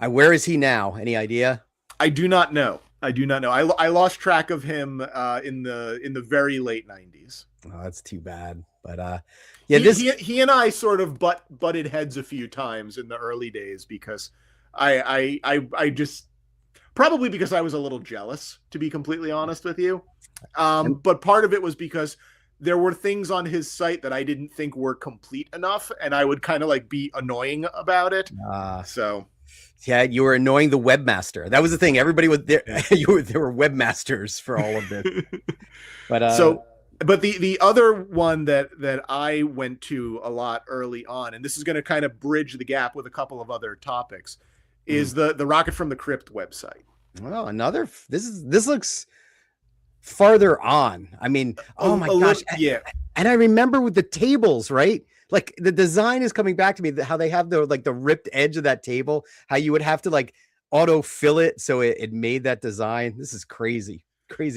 Where is he now? Any idea? I do not know. I lost track of him in the very late 90s. Oh, that's too bad. But yeah, he and I sort of butted heads a few times in the early days because I just probably because I was a little jealous, to be completely honest with you. But part of it was because there were things on his site that I didn't think were complete enough, and I would kind of like be annoying about it. Yeah, you were annoying the webmaster. That was the thing. Everybody was there. There were webmasters for all of this. But the other one that I went to a lot early on, and this is going to kind of bridge the gap with a couple of other topics, is the Rocket from the Crypt website. Well, this looks farther on. I mean, oh my gosh. Yeah. And I remember with the tables, right? Like the design is coming back to me, how they have the ripped edge of that table, how you would have to like auto fill it. So it made that design. This is crazy.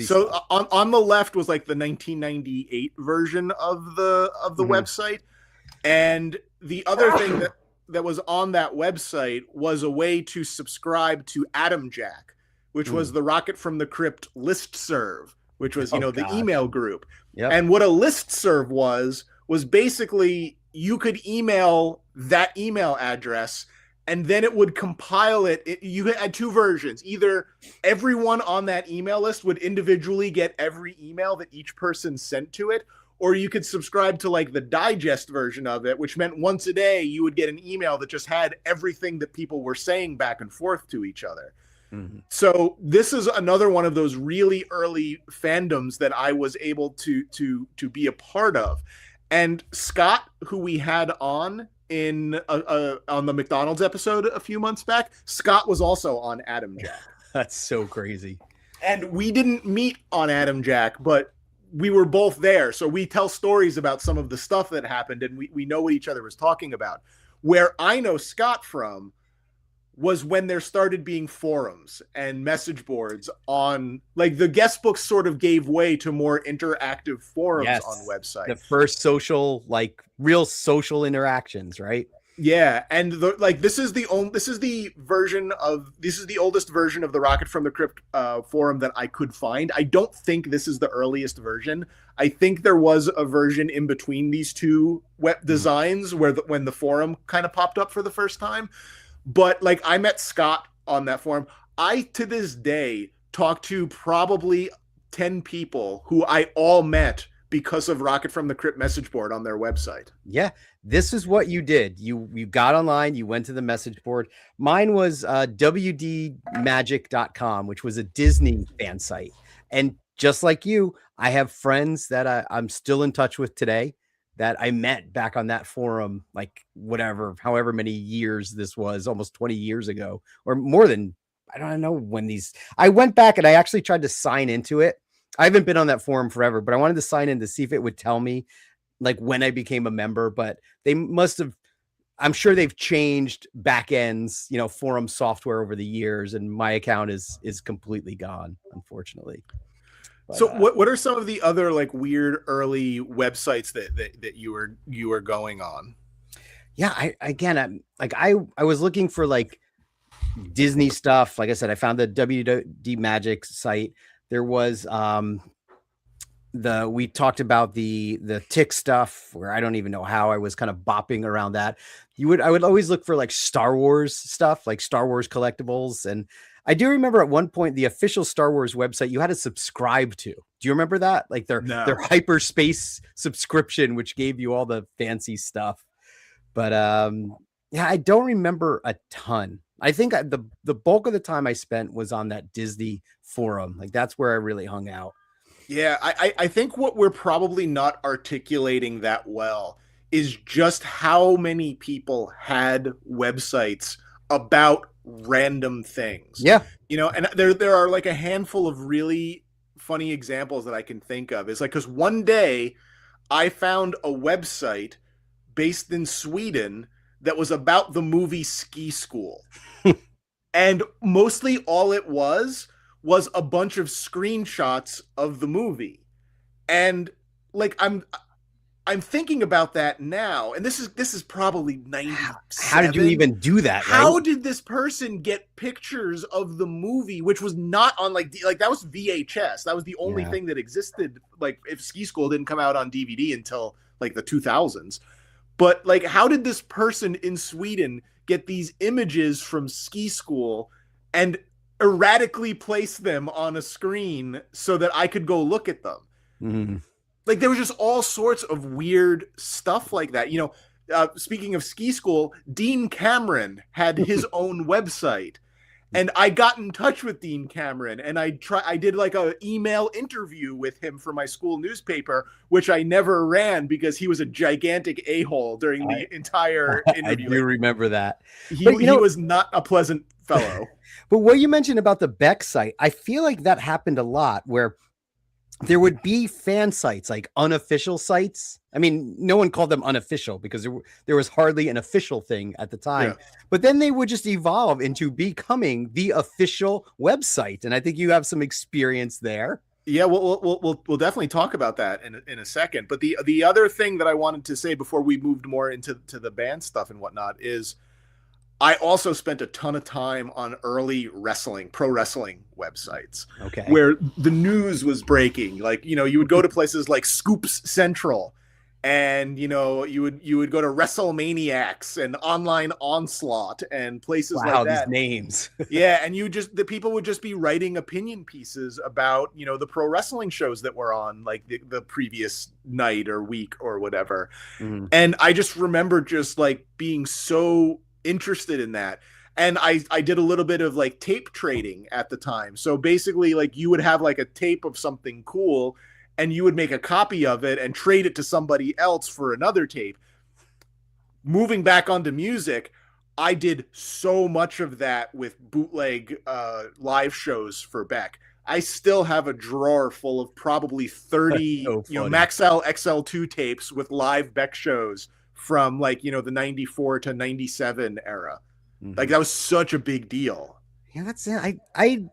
So stuff. on the left was like the 1998 version of the website. And the other thing that was on that website was a way to subscribe to Atom Jack, which was the Rocket from the Crypt listserv, which was, the email group. Yep. And what a listserv was basically you could email that email address and then it would compile it. You had two versions. Either everyone on that email list would individually get every email that each person sent to it, or you could subscribe to like the digest version of it, which meant once a day you would get an email that just had everything that people were saying back and forth to each other. Mm-hmm. So this is another one of those really early fandoms that I was able to be a part of. And Scott, who we had on on the McDonald's episode a few months back, Scott was also on Atom Jack. That's so crazy. And we didn't meet on Atom Jack, but we were both there. So we tell stories about some of the stuff that happened, and we know what each other was talking about. Where I know Scott from was when there started being forums and message boards on, like, the guest books sort of gave way to more interactive forums on websites. The first social, like real social interactions, right? Yeah, and this is the oldest version of the Rocket from the Crypt forum that I could find. I don't think this is the earliest version. I think there was a version in between these two web designs when the forum kind of popped up for the first time. But like, I met Scott on that forum. I, to this day, talk to probably 10 people who I all met because of Rocket from the Crypt message board on their website. Yeah, this is what you did. You got online, you went to the message board. Mine was wdmagic.com, which was a Disney fan site. And just like you, I have friends that I'm still in touch with today that I met back on that forum, like however many years this was, almost 20 years ago, or more than, I don't know when I went back and I actually tried to sign into it. I haven't been on that forum forever, but I wanted to sign in to see if it would tell me like when I became a member, but they must have, I'm sure they've changed back ends, forum software over the years. And my account is completely gone, unfortunately. But, so what are some of the other like weird early websites that you were going on? Yeah, I was looking for like Disney stuff. Like I said, I found the WD Magic site. There was we talked about the tick stuff where I don't even know how I was kind of bopping around that. I would always look for like Star Wars stuff, like Star Wars collectibles. And I do remember at one point the official Star Wars website you had to subscribe to. Do you remember that? Like their hyperspace subscription, which gave you all the fancy stuff. But Yeah, I don't remember a ton. I think the bulk of the time I spent was on that Disney forum. Like that's where I really hung out. Yeah, I think what we're probably not articulating that well is just how many people had websites about random things. Yeah. And there are like a handful of really funny examples that I can think of. It's like, because one day I found a website based in Sweden that was about the movie Ski School. And mostly all it was a bunch of screenshots of the movie. And like I'm thinking about that now, and this is probably 97. How did you even do that? How right? did this person get pictures of the movie, which was not on like that was VHS. That was the only thing that existed. Like if Ski School didn't come out on DVD until like the 2000s. But like, how did this person in Sweden get these images from Ski School and erratically place them on a screen so that I could go look at them? Mm-hmm. Like there was just all sorts of weird stuff like that. Speaking of Ski School, Dean Cameron had his own website. And I got in touch with Dean Cameron, and I did like a email interview with him for my school newspaper, which I never ran because he was a gigantic a-hole during the entire interview. I do remember that. He was not a pleasant fellow. But what you mentioned about the Beck site, I feel like that happened a lot where there would be fan sites, like unofficial sites. I mean, no one called them unofficial because there was hardly an official thing at the time. Yeah. But then they would just evolve into becoming the official website. And I think you have some experience there. Yeah, we'll definitely talk about that in a second. But the other thing that I wanted to say before we moved more into the band stuff and whatnot is I also spent a ton of time on early pro wrestling websites. Okay. Where the news was breaking. Like, you would go to places like Scoops Central, and you would go to WrestleManiacs and Online Onslaught and places like that. These names. Yeah, and the people would just be writing opinion pieces about, the pro wrestling shows that were on like the previous night or week or whatever. Mm. And I just remember just like being so interested in that. And I did a little bit of like tape trading at the time. So basically like you would have like a tape of something cool and you would make a copy of it and trade it to somebody else for another tape. Moving back onto music, I did so much of that with bootleg live shows for Beck. I still have a drawer full of probably 30 Maxell XL2 tapes with live Beck shows from like, the 94 to 97 era. Mm-hmm. Like that was such a big deal. Yeah, that's it. I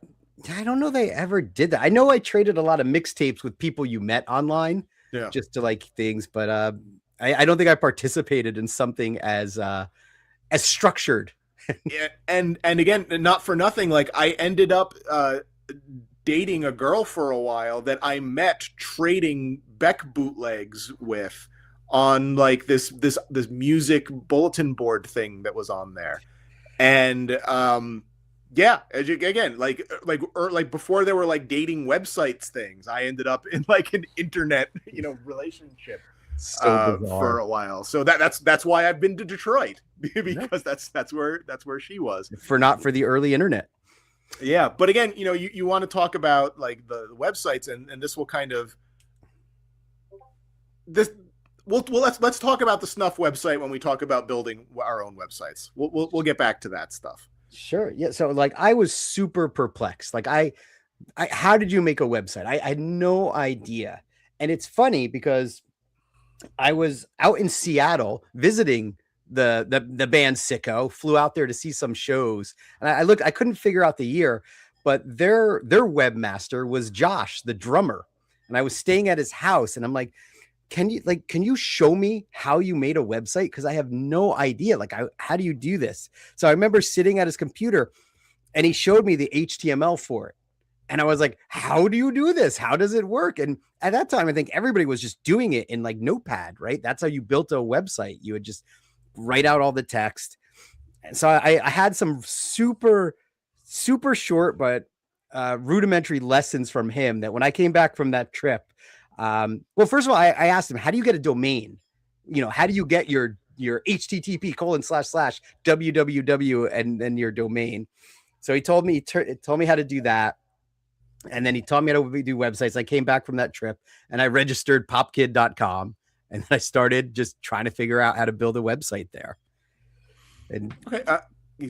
don't know they ever did that. I know I traded a lot of mixtapes with people you met online just to like things, but I don't think I participated in something as structured. Yeah, and again, not for nothing, like I ended up dating a girl for a while that I met trading Beck bootlegs with on like this music bulletin board thing that was on there. And again, like before there were like dating websites things, I ended up in like an internet relationship for a while. So that's why I've been to Detroit, because that's where she was. Not for the early internet. Yeah, but again, you want to talk about like the websites, and this will kind of this. Well, let's talk about the Snuff website when we talk about building our own websites. We'll get back to that stuff. Sure. Yeah. So like I was super perplexed. Like how did you make a website? I had no idea. And it's funny because I was out in Seattle visiting the band Sicko, flew out there to see some shows. And I couldn't figure out the year, but their webmaster was Josh, the drummer. And I was staying at his house and I'm like, can you show me how you made a website? Because I have no idea. Like, how do you do this? So I remember sitting at his computer and he showed me the HTML for it. And I was like, how do you do this? How does it work? And at that time, I think everybody was just doing it in like Notepad, right? That's how you built a website. You would just write out all the text. And so I had some super, super short, but rudimentary lessons from him that when I came back from that trip, well, first of all, I asked him, how do you get a domain? How do you get your your http://www and then your domain. So he told me how to do that. And then he taught me how to do websites. I came back from that trip and I registered popkid.com. And then I started just trying to figure out how to build a website there. And okay,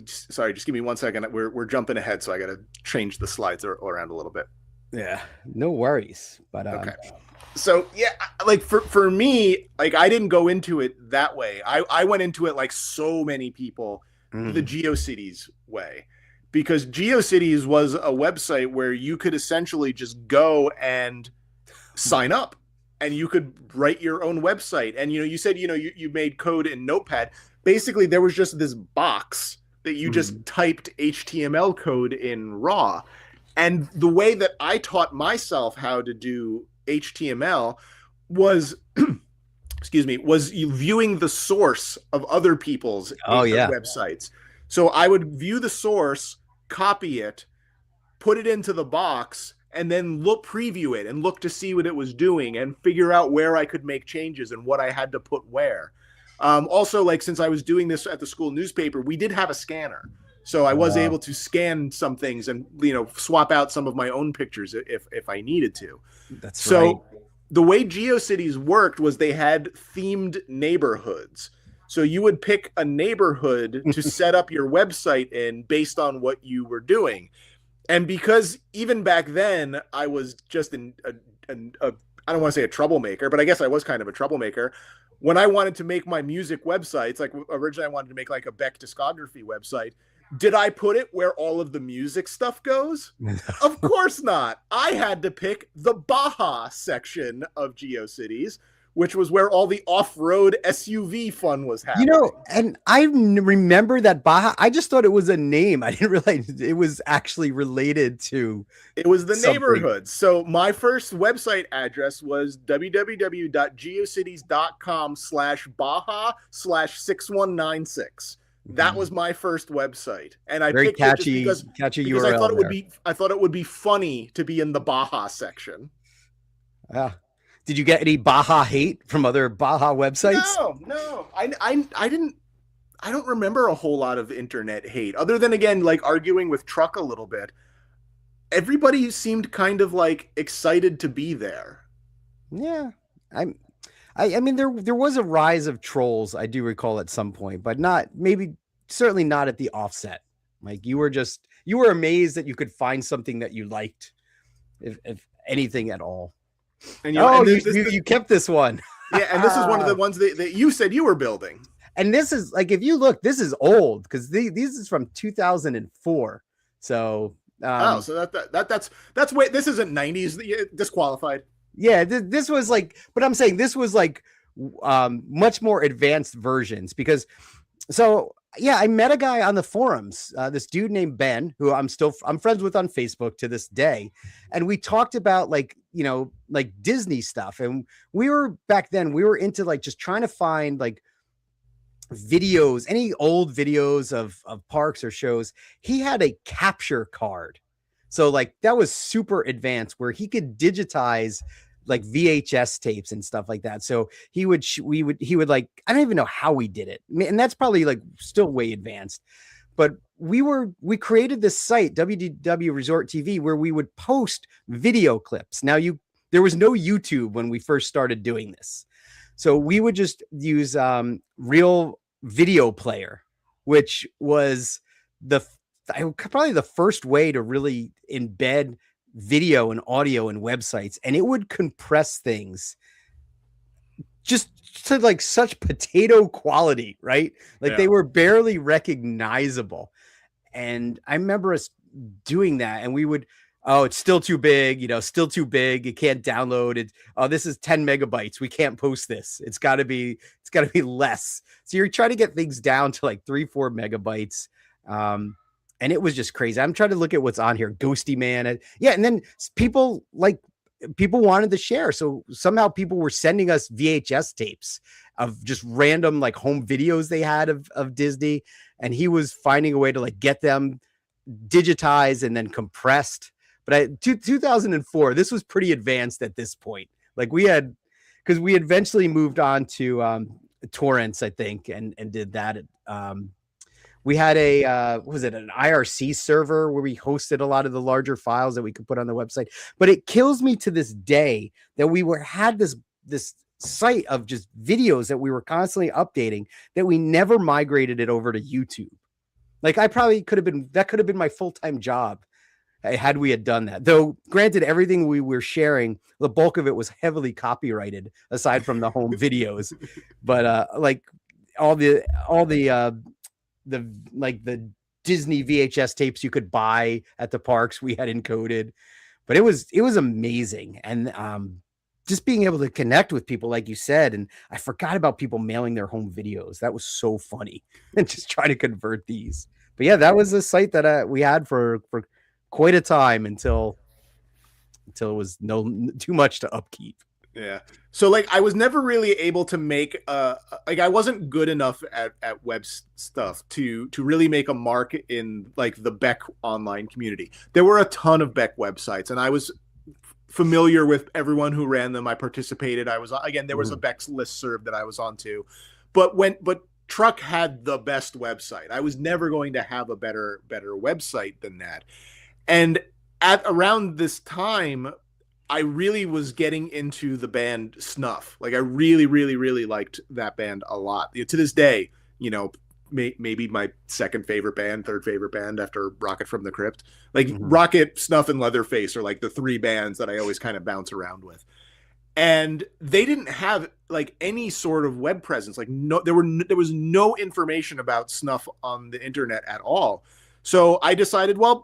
sorry, just give me 1 second. We're jumping ahead, so I got to change the slides around a little bit. Yeah, no worries. But okay. So yeah, like for me, like I didn't go into it that way. I went into it like so many people, the Geocities way. Because Geocities was a website where you could essentially just go and sign up and you could write your own website. And, you said, you made code in Notepad. Basically, there was just this box that you just typed HTML code in raw. And the way that I taught myself how to do HTML was, was you viewing the source of other people's websites. So I would view the source, copy it, put it into the box, and then preview it and look to see what it was doing and figure out where I could make changes and what I had to put where. Also, like since I was doing this at the school newspaper, we did have a scanner. So I was able to scan some things and, swap out some of my own pictures if I needed to. That's so right. The way Geocities worked was they had themed neighborhoods. So you would pick a neighborhood to set up your website in based on what you were doing. And because even back then I was just I don't want to say a troublemaker, but I guess I was kind of a troublemaker. When I wanted to make my music websites, like originally I wanted to make like a Beck discography website, did I put it where all of the music stuff goes? Of course not. I had to pick the Baja section of Geocities, which was where all the off-road SUV fun was happening. And I remember that Baja. I just thought it was a name. I didn't realize it was actually related to. It was the something. Neighborhood. So my first website address was www.geocities.com/Baja/6196. That was my first website, and I picked it just because URL. I thought it would be funny to be in the Baja section. Yeah. Did you get any Baja hate from other Baja websites? No. I don't remember a whole lot of internet hate, other than again like arguing with Truck a little bit. Everybody seemed kind of like excited to be there. Yeah, I mean there was a rise of trolls, I do recall at some point, but certainly not at the offset. Like you were amazed that you could find something that you liked, if anything at all. And you kept this one. Yeah, and this is one of the ones that you said you were building. And this is like, if you look, this is old because this is from 2004. So so that's way. This isn't 90s. Disqualified. Yeah, this was like, but I'm saying this was like much more advanced versions because. So yeah, I met a guy on the forums, this dude named Ben, who I'm friends with on Facebook to this day. And we talked about like Disney stuff. And we were into like just trying to find like videos, any old videos of parks or shows. He had a capture card. So like that was super advanced where he could digitize like VHS tapes and stuff like that. So he would like, I don't even know how we did it. And that's probably like still way advanced, but we created this site, WDW Resort TV, where we would post video clips. Now there was no YouTube when we first started doing this. So we would just use Real Video Player, which was probably the first way to really embed video and audio and websites, and it would compress things just to like such potato quality, right? Like they were barely recognizable. And I remember us doing that, and we would, it's still too big, still too big. You can't download it. Oh, this is 10 megabytes. We can't post this. It's gotta be less. So you're trying to get things down to like 3-4 megabytes. And it was just crazy. I'm trying to look at what's on here. Ghosty Man. And then people wanted to share. So somehow people were sending us VHS tapes of just random like home videos they had of Disney. And he was finding a way to like get them digitized and then compressed. But 2004, this was pretty advanced at this point. Like because we eventually moved on to torrents, I think, and did that. We had what was it, an IRC server where we hosted a lot of the larger files that we could put on the website. But it kills me to this day that we had this site of just videos that we were constantly updating, that we never migrated it over to YouTube. Like, that could have been my full-time job had we had done that. Though, granted, everything we were sharing, the bulk of it was heavily copyrighted, aside from the home videos. But like all the Disney VHS tapes you could buy at the parks, we had encoded. But it was amazing. And just being able to connect with people, like you said, and I forgot about people mailing their home videos. That was so funny. And just trying to convert these. But yeah, that was a site that we had for quite a time until it was too much to upkeep. Yeah. So like, I was never really able to make like, I wasn't good enough at web stuff to really make a mark in like the Beck online community. There were a ton of Beck websites, and I was familiar with everyone who ran them. I participated. There was a Beck's listserv that I was on too. But Truck had the best website. I was never going to have a better website than that. And at around this time, I really was getting into the band Snuff. Like, I really, really, really liked that band a lot. To this day, you know, maybe my second favorite band, third favorite band after Rocket from the Crypt. Like, Rocket, Snuff, and Leatherface are like the three bands that I always kind of bounce around with. And they didn't have like any sort of web presence. Like, there was no information about Snuff on the internet at all. So I decided, well,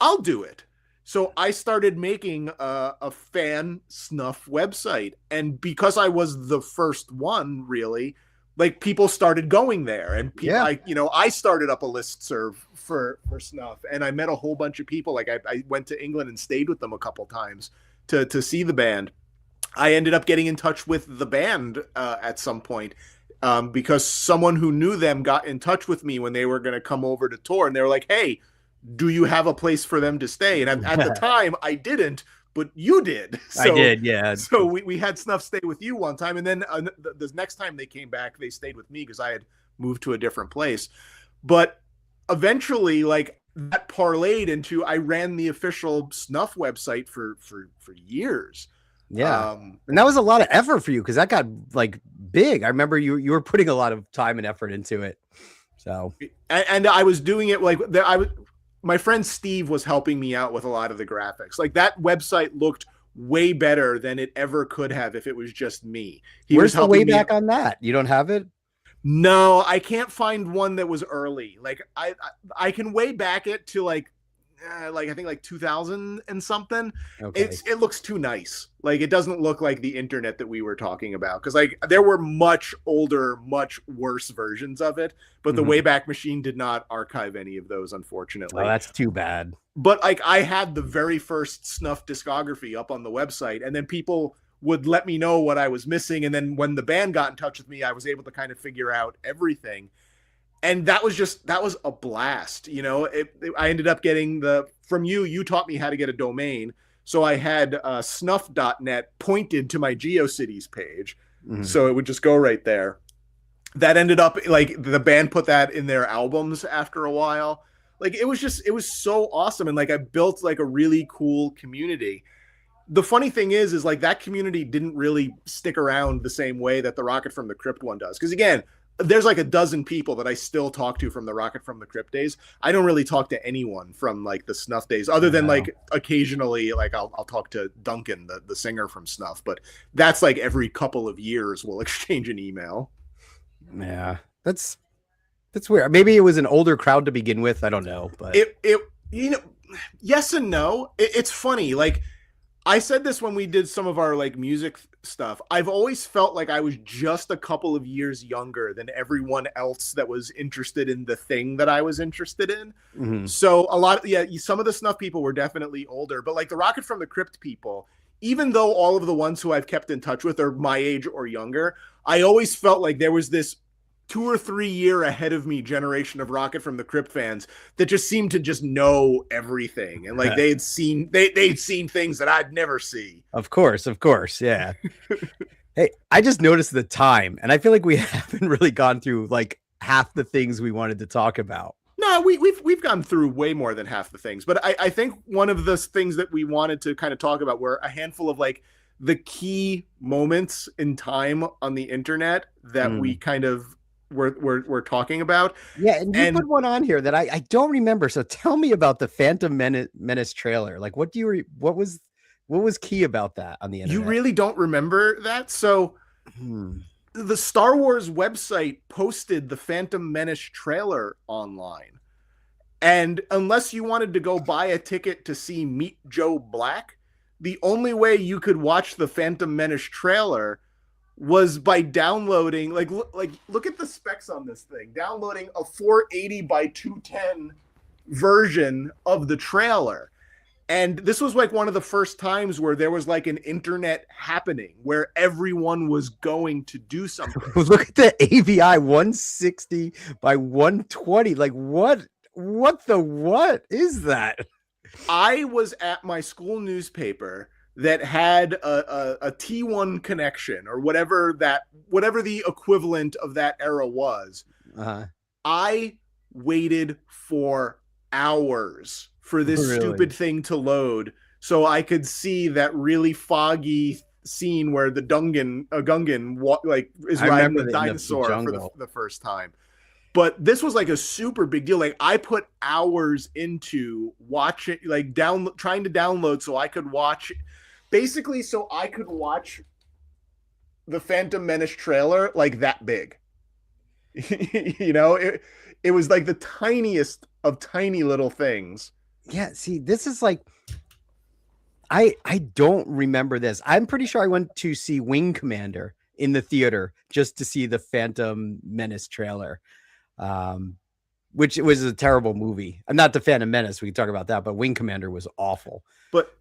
I'll do it. So I started making a fan Snuff website. And because I was the first one, really, like, people started going there. And I started up a listserv for Snuff, and I met a whole bunch of people. Like, I went to England and stayed with them a couple times to see the band. I ended up getting in touch with the band at some point because someone who knew them got in touch with me when they were going to come over to tour. And they were like, hey, do you have a place for them to stay? And at the time, I didn't, but you did. So, I did, yeah. So we had Snuff stay with you one time. And then the next time they came back, they stayed with me because I had moved to a different place. But eventually, like, that parlayed into, I ran the official Snuff website for years. Yeah. And that was a lot of effort for you, because that got like big. I remember you were putting a lot of time and effort into it. So, and I was doing it like my friend Steve was helping me out with a lot of the graphics. Like, that website looked way better than it ever could have if it was just me. Where's the Wayback on that? You don't have it? No, I can't find one that was early. Like, I can way back it to like I think like 2000 and something. Okay. It looks too nice. Like, it doesn't look like the internet that we were talking about, because like there were much older, much worse versions of it, but the Wayback Machine did not archive any of those, unfortunately. Oh, that's too bad. But like, I had the very first Snuff discography up on the website, and then people would let me know what I was missing, and then when the band got in touch with me, I was able to kind of figure out everything. And that was a blast. You know, I ended up getting from you taught me how to get a domain. So I had snuff.net pointed to my Geocities page. So it would just go right there. That ended up, like, the band put that in their albums after a while. Like, it was so awesome. And like, I built like a really cool community. The funny thing is like, that community didn't really stick around the same way that the Rocket from the Crypt one does. Because again, there's like a dozen people that I still talk to from the Rocket from the Crypt days. I don't really talk to anyone from like the Snuff days, other than like occasionally, like I'll talk to Duncan, the singer from Snuff, but that's like every couple of years we'll exchange an email. Yeah, that's weird. Maybe it was an older crowd to begin with. I don't know, but it yes and no. It's funny. Like, I said this when we did some of our like music stuff. I've always felt like I was just a couple of years younger than everyone else that was interested in the thing that I was interested in. So some of the Snuff people were definitely older, but like the Rocket from the Crypt people, even though all of the ones who I've kept in touch with are my age or younger, I always felt like there was this 2 or 3 year ahead of me generation of Rocket from the Crypt fans that just seemed to just know everything, and like they'd seen things that I'd never see. Of course, yeah. Hey, I just noticed the time, and I feel like we haven't really gone through like half the things we wanted to talk about. No, we've gone through way more than half the things, but I think one of the things that we wanted to kind of talk about were a handful of like the key moments in time on the internet that we kind of were talking about. Yeah, and you put one on here that I don't remember. So tell me about the Phantom Menace trailer. Like, what was key about that on the internet? You really don't remember that? So the Star Wars website posted the Phantom Menace trailer online. And unless you wanted to go buy a ticket to see Meet Joe Black, the only way you could watch the Phantom Menace trailer was by downloading, look at the specs on this thing, downloading a 480 by 210 version of the trailer. And this was like one of the first times where there was like an internet happening where everyone was going to do something. Look at the AVI 160 by 120. Like what is that? I was at my school newspaper that had a T1 connection or whatever the equivalent of that era was. I waited for hours for this stupid thing to load so I could see that really foggy scene where the Gungan is riding the dinosaur for the first time. But this was like a super big deal. Like I put hours into watching, like trying to download so I could watch the Phantom Menace trailer like that big. You know, it was like the tiniest of tiny little things. Yeah, see, this is like I don't remember this. I'm pretty sure I went to see Wing Commander in the theater just to see the Phantom Menace trailer. Which was a terrible movie. I'm not the Phantom Menace. We can talk about that, but Wing Commander was awful. But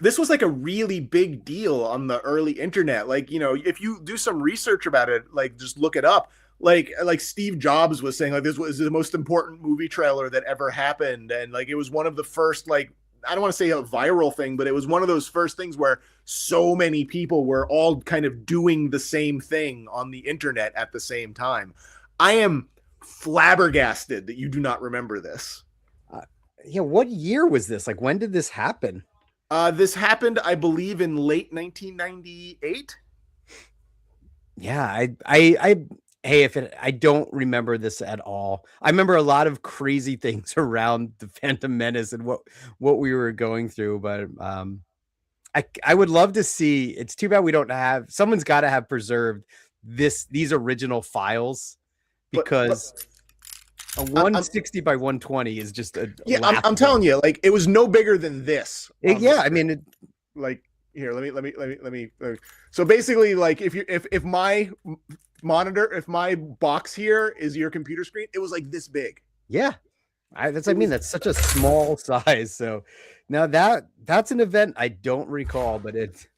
this was like a really big deal on the early internet. Like, you know, if you do some research about it, like just look it up. Like Steve Jobs was saying, like this was the most important movie trailer that ever happened, and like it was one of the first, like, I don't want to say a viral thing, but it was one of those first things where so many people were all kind of doing the same thing on the internet at the same time. I am flabbergasted that you do not remember this. Yeah, what year was this? Like, when did this happen? This happened, I believe, in late 1998. Yeah, I don't remember this at all. I remember a lot of crazy things around the Phantom Menace and what we were going through, but I would love to see. It's too bad we don't have. Someone's got to have preserved these original files. Because a 160 by 120 is just a I'm telling you, like it was no bigger than this. I mean, like here, let me. So basically, like if my monitor, if my box here is your computer screen, it was like this big. Yeah, that's such a small size. So now that's an event I don't recall, but it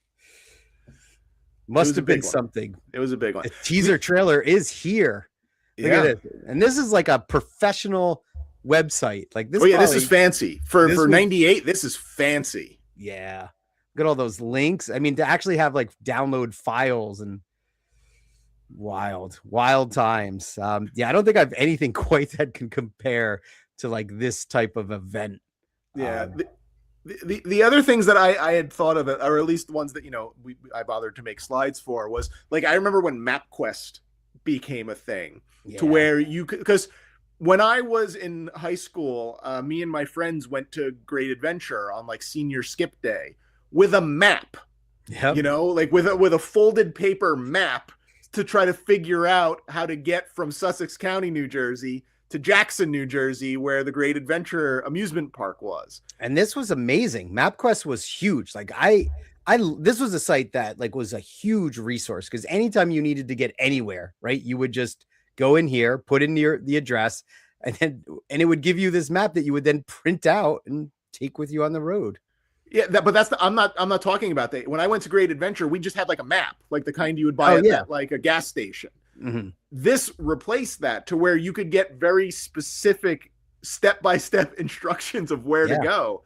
must have been something. It was a big one. The teaser trailer is here. Look at it. And this is like a professional website. Like this. Oh yeah, this is fancy. For 98, this is fancy. Yeah. Look at all those links. I mean, to actually have like download files and wild times. Yeah, I don't think I have anything quite that can compare to like this type of event. Yeah. The other things that I had thought of, or at least the ones that, you know, I bothered to make slides for, was like, I remember when MapQuest became a thing. To where you could, because when I was in high school, me and my friends went to Great Adventure on like senior skip day with a map. You know, like with a folded paper map to try to figure out how to get from Sussex County, New Jersey to Jackson, New Jersey, where the Great Adventure amusement park was. And this was amazing. MapQuest was huge. Like this was a site that like was a huge resource, because anytime you needed to get anywhere, right, you would just go in here, put in the address, and it would give you this map that you would then print out and take with you on the road. Yeah, I'm not talking about that. When I went to Great Adventure, we just had like a map, like the kind you would buy at like a gas station. Mm-hmm. This replaced that to where you could get very specific step-by-step instructions of where to go.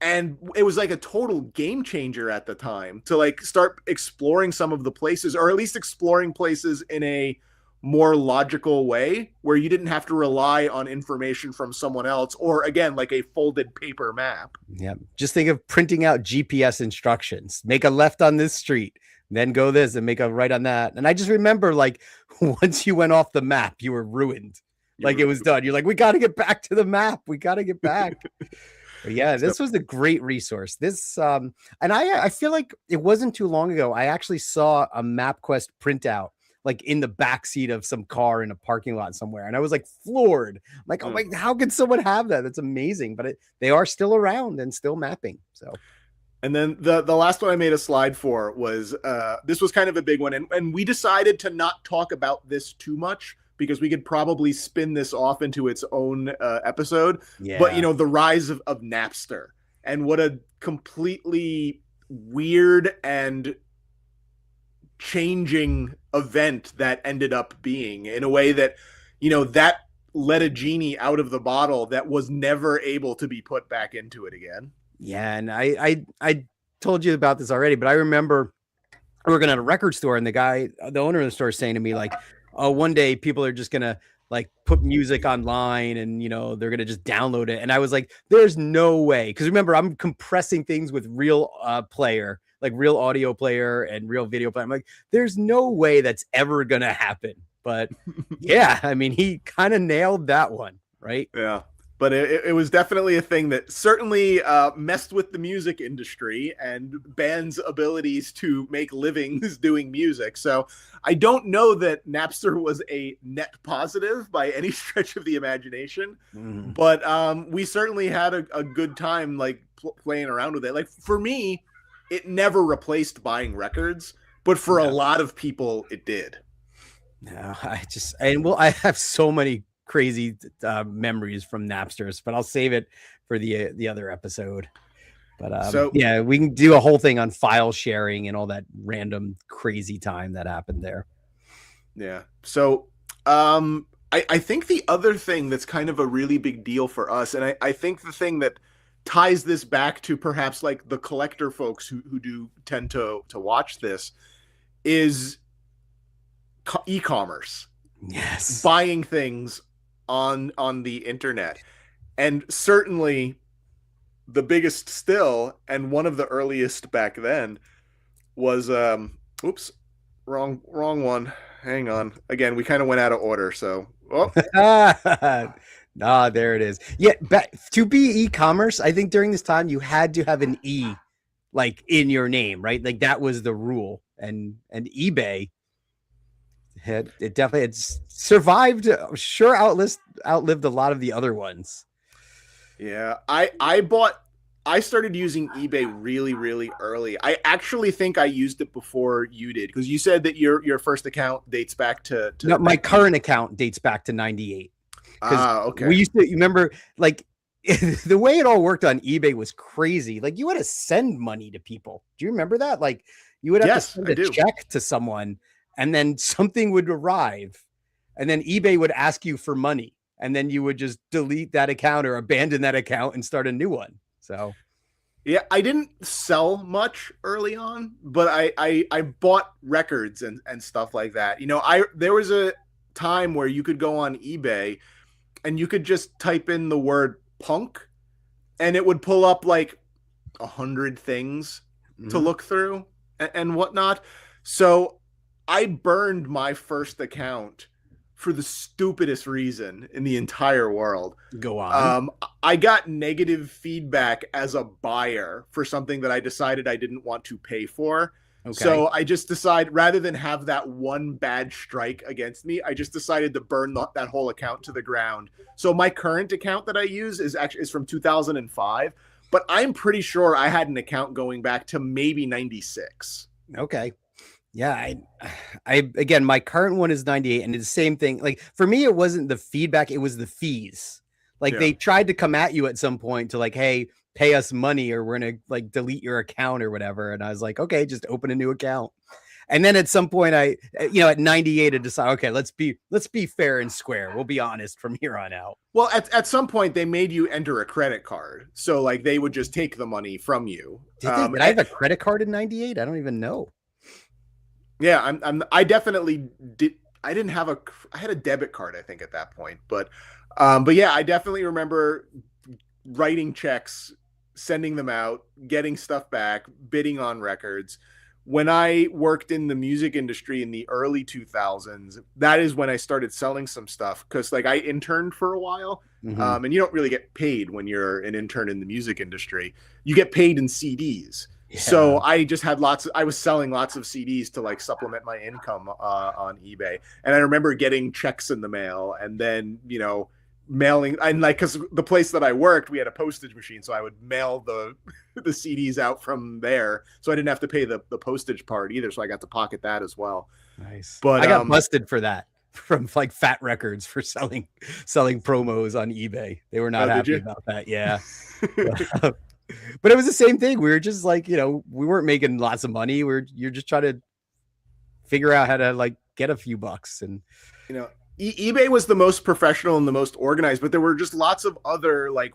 And it was like a total game changer at the time to like start exploring some of the places, or at least exploring places in a more logical way where you didn't have to rely on information from someone else, or again, like a folded paper map. Yeah. Just think of printing out GPS instructions. Make a left on this street, then go this and make a right on that. And I just remember like once you went off the map, you were ruined. Like it was done. You're like, we got to get back to the map. We got to get back. But yeah, this was a great resource. This and I feel like it wasn't too long ago. I actually saw a MapQuest printout like in the backseat of some car in a parking lot somewhere. And I was like floored. I'm like, oh my, how can someone have that? That's amazing. But they are still around and still mapping. So and then the last one I made a slide for was this was kind of a big one. And we decided to not talk about this too much because we could probably spin this off into its own episode. Yeah. But, you know, the rise of Napster and what a completely weird and changing event that ended up being, in a way that, you know, that let a genie out of the bottle that was never able to be put back into it again. Yeah. And I told you about this already, but I remember working at a record store and the owner of the store saying to me like, oh, one day people are just going to like put music online and, you know, they're going to just download it. And I was like, there's no way. Cause remember, I'm compressing things with real player, like real audio player and real video player. I'm like, there's no way that's ever going to happen. But yeah, I mean, he kind of nailed that one, right? Yeah. But it was definitely a thing that certainly messed with the music industry and bands' abilities to make livings doing music. So I don't know that Napster was a net positive by any stretch of the imagination, but we certainly had a good time like playing around with it. Like for me, it never replaced buying records, but for a lot of people, it did. No, I have so many crazy memories from Napsters, but I'll save it for the other episode. But so yeah, we can do a whole thing on file sharing and all that random crazy time that happened there. Yeah. So I think the other thing that's kind of a really big deal for us, and I think the thing that ties this back to perhaps like the collector folks who do tend to watch this, is e-commerce. Yes. Buying things on the internet. And certainly the biggest still, and one of the earliest back then, was oops, wrong one. Hang on. Again, we kind of went out of order, so there it is. Yeah, to be e-commerce, I think during this time you had to have an E like in your name, right? Like that was the rule. And eBay it definitely survived, sure, outlived a lot of the other ones. Yeah, I started using eBay really, really early. I actually think I used it before you did, because you said that your first account dates back to no, my current account dates back to 98. Okay. We used to, you remember, like the way it all worked on eBay was crazy. Like you had to send money to people. Do you remember that? Like you would have to send a check to someone, and then something would arrive, and then eBay would ask you for money, and then you would just delete that account or abandon that account and start a new one. So yeah, I didn't sell much early on, but I bought records and stuff like that. You know, there was a time where you could go on eBay and you could just type in the word punk and it would pull up like 100 things to look through and whatnot. So I burned my first account for the stupidest reason in the entire world. Go on. I got negative feedback as a buyer for something that I decided I didn't want to pay for. Okay. So I just decided, rather than have that one bad strike against me, I just decided to burn that whole account to the ground. So my current account that I use is from 2005, but I'm pretty sure I had an account going back to maybe 96. Okay. Yeah, I again, my current one is 98, and it's the same thing. Like for me, it wasn't the feedback; it was the fees. Like they tried to come at you at some point to like, hey, pay us money, or we're gonna like delete your account or whatever. And I was like, okay, just open a new account. And then at some point I, at 98, I decided, okay, let's be fair and square. We'll be honest from here on out. Well, at some point they made you enter a credit card. So like they would just take the money from you. Did I have a credit card in 98? I don't even know. Yeah, I definitely did. I had a debit card, I think, at that point, but yeah, I definitely remember writing checks, sending them out, getting stuff back, bidding on records. When I worked in the music industry in the early 2000s, that is when I started selling some stuff, because like I interned for a while, and you don't really get paid when you're an intern in the music industry. You get paid in CDs. Yeah. So I just had I was selling lots of CDs to like supplement my income on eBay. And I remember getting checks in the mail and then, mailing, and like, because the place that I worked, we had a postage machine. So I would mail the CDs out from there. So I didn't have to pay the postage part either. So I got to pocket that as well. Nice. But I got busted for that from like Fat Records for selling promos on eBay. They were not happy about that. Yeah. But it was the same thing. We were just like, we weren't making lots of money. You're just trying to figure out how to like get a few bucks. And eBay was the most professional and the most organized, but there were just lots of other like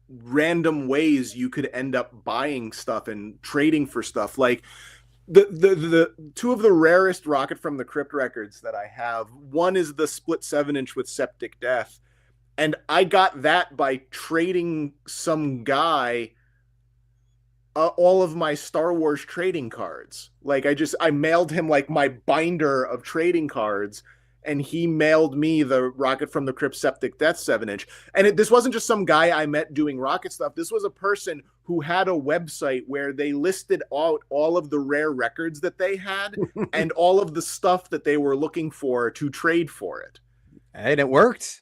random ways you could end up buying stuff and trading for stuff. Like the two of the rarest Rocket from the Crypt records that I have. One is the split 7-inch with Septic Death, and I got that by trading some guy all of my Star Wars trading cards. Like I mailed him like my binder of trading cards, and he mailed me the Rocket from the Crypt Septic Death 7-inch. And this wasn't just some guy I met doing Rocket stuff. This was a person who had a website where they listed out all of the rare records that they had and all of the stuff that they were looking for to trade for it. And it worked.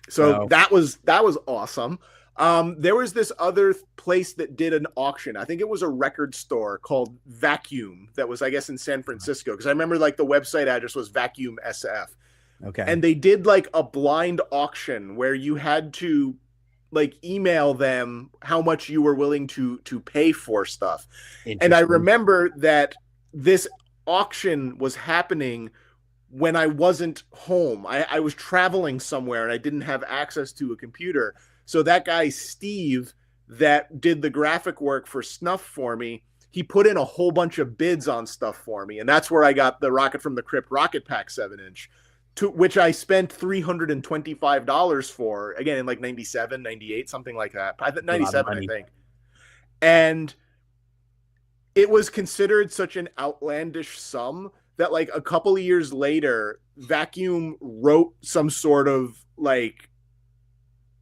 So that was awesome. There was this other place that did an auction. I think it was a record store called Vacuum that was, I guess, in San Francisco. Because I remember like the website address was Vacuum SF. Okay. And they did like a blind auction where you had to like email them how much you were willing to pay for stuff. And I remember that this auction was happening when I wasn't home. I was traveling somewhere and I didn't have access to a computer. So that guy, Steve, that did the graphic work for Snuff for me, he put in a whole bunch of bids on stuff for me. And that's where I got the Rocket from the Crypt Rocket Pack 7-inch, to which I spent $325 for, again, in like 97, 98, something like that. 97, I think. And it was considered such an outlandish sum that like a couple of years later, Vacuum wrote some sort of like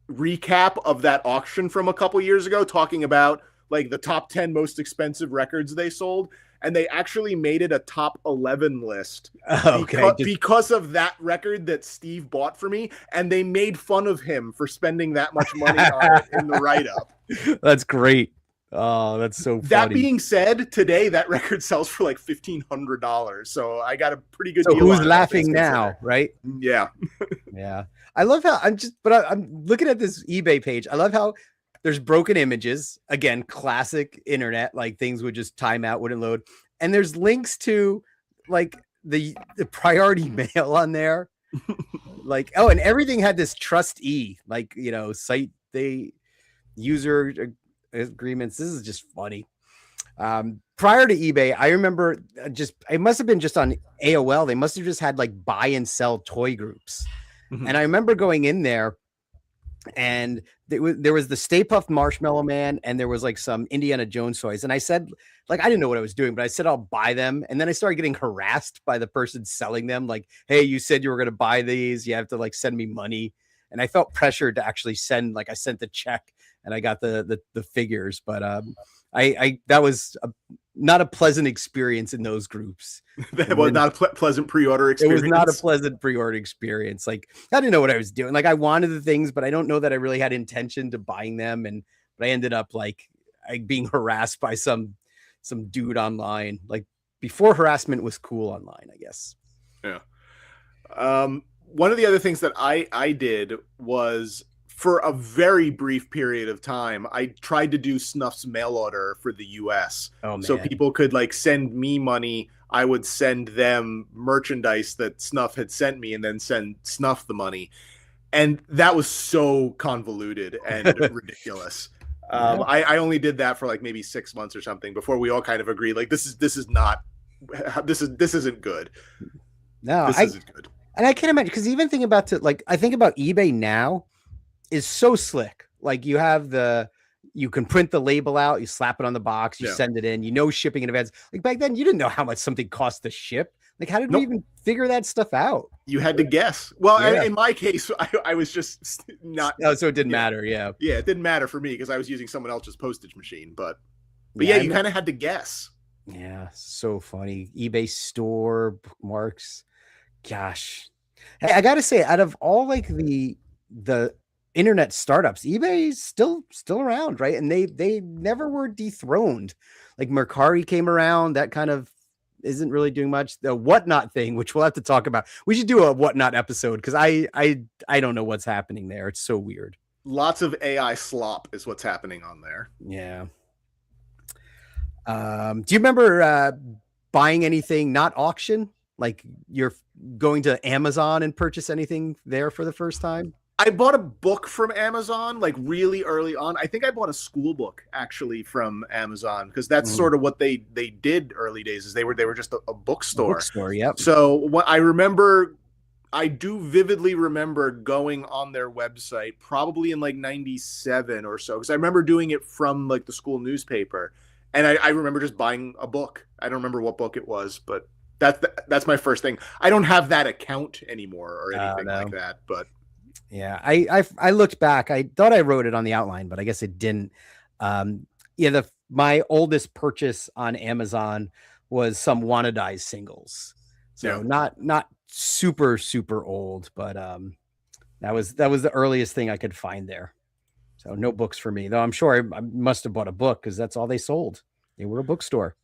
recap of that auction from a couple years ago, talking about like the top 10 most expensive records they sold, and they actually made it a top 11 list because of that record that Steve bought for me, and they made fun of him for spending that much money on it in the write-up. That's great. Oh, that's so funny. That being said, today that record sells for like $1,500, so I got a pretty good deal. Who's laughing now, right? Yeah. Yeah. I love how I'm looking at this eBay page. I love how there's broken images. Again, classic internet, like things would just time out, wouldn't load. And there's links to like the priority mail on there. Like, and everything had this trustee, like, site user agreements. This is just funny. Prior to eBay, I remember it must have been just on AOL. They must have just had like buy and sell toy groups. Mm-hmm. And I remember going in there, and there was the Stay Puft Marshmallow Man, and there was like some Indiana Jones toys. And I said, like, I didn't know what I was doing, but I said, I'll buy them. And then I started getting harassed by the person selling them. Like, hey, you said you were going to buy these. You have to like send me money. And I felt pressured to actually send, like I sent the check and I got the figures. But that was not a pleasant experience in those groups. That was not a pleasant pre-order experience. It was not a pleasant pre-order experience. Like, I didn't know what I was doing. Like, I wanted the things, but I don't know that I really had intention to buying them. But I ended up like being harassed by some dude online. Like, before harassment was cool online, I guess. Yeah. One of the other things that I did was for a very brief period of time, I tried to do Snuff's mail order for the US. Oh, man. So people could like send me money. I would send them merchandise that Snuff had sent me and then send Snuff the money. And that was so convoluted and ridiculous. I only did that for like maybe 6 months or something before we all kind of agreed, like, this isn't good. No, this isn't good. And I can't imagine, because even thinking about I think about eBay now is so slick. Like you can print the label out, you slap it on the box, you send it in, shipping in advance. Like back then, you didn't know how much something cost to ship. Like, how did we even figure that stuff out? You had to guess. Well, in my case, I was just not. Oh, so it didn't matter. Yeah. Yeah, it didn't matter for me because I was using someone else's postage machine. But you kind of had to guess. Yeah, so funny. eBay store bookmarks. Gosh, hey, I gotta say, out of all like the internet startups, eBay's still around, right? And they never were dethroned. Like Mercari came around, that kind of isn't really doing much. The Whatnot thing, which we'll have to talk about. We should do a Whatnot episode because I don't know what's happening there. It's so weird. Lots of AI slop is what's happening on there. Yeah. Do you remember buying anything not auction? Like you're going to Amazon and purchase anything there for the first time? I bought a book from Amazon like really early on. I think I bought a school book actually from Amazon because that's sort of what they did early days. Is they were just a bookstore. Yep. So what I do vividly remember going on their website probably in like 97 or so because I remember doing it from like the school newspaper, and I remember just buying a book. I don't remember what book it was, but that's my first thing. I don't have that account anymore or anything like that, but. Yeah, I looked back. I thought I wrote it on the outline, but I guess it didn't. My oldest purchase on Amazon was some Wannadies singles. So not super old, but that was the earliest thing I could find there. So no books for me, though. I'm sure I must have bought a book because that's all they sold. They were a bookstore.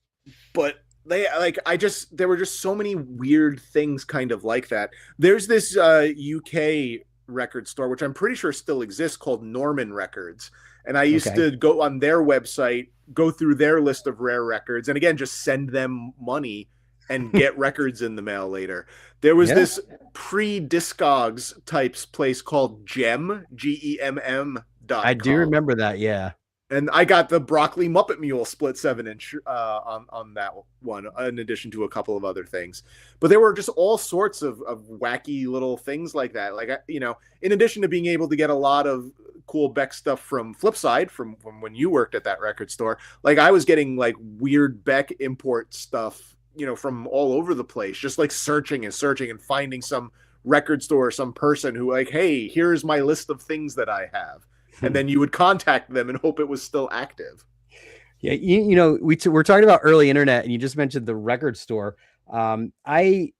But there were just so many weird things kind of like that. There's this UK record store, which I'm pretty sure still exists, called Norman Records. And I used to go on their website, go through their list of rare records, and again, just send them money and get records in the mail later. There was this pre-Discogs types place called Gem, GEMM.com. I do remember that, yeah. And I got the Broccoli Muppet Mule split 7-inch on that one, in addition to a couple of other things. But there were just all sorts of wacky little things like that. Like, in addition to being able to get a lot of cool Beck stuff from Flipside, from when you worked at that record store, like I was getting like weird Beck import stuff, from all over the place, just like searching and finding some record store or some person who like, hey, here's my list of things that I have. And then you would contact them and hope it was still active. Yeah, we're talking about early internet, and you just mentioned the record store. I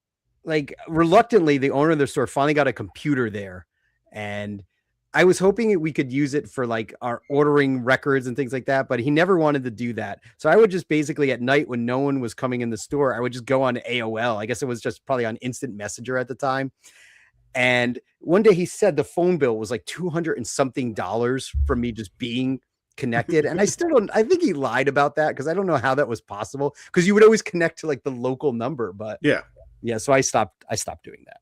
reluctantly, the owner of the store finally got a computer there, and I was hoping we could use it for like our ordering records and things like that, but he never wanted to do that. So I would just basically at night when no one was coming in the store, I would just go on AOL. I guess it was just probably on Instant Messenger at the time. And one day he said the phone bill was like $200 and something from me just being connected. And I think he lied about that because I don't know how that was possible because you would always connect to like the local number. But yeah. So I stopped doing that.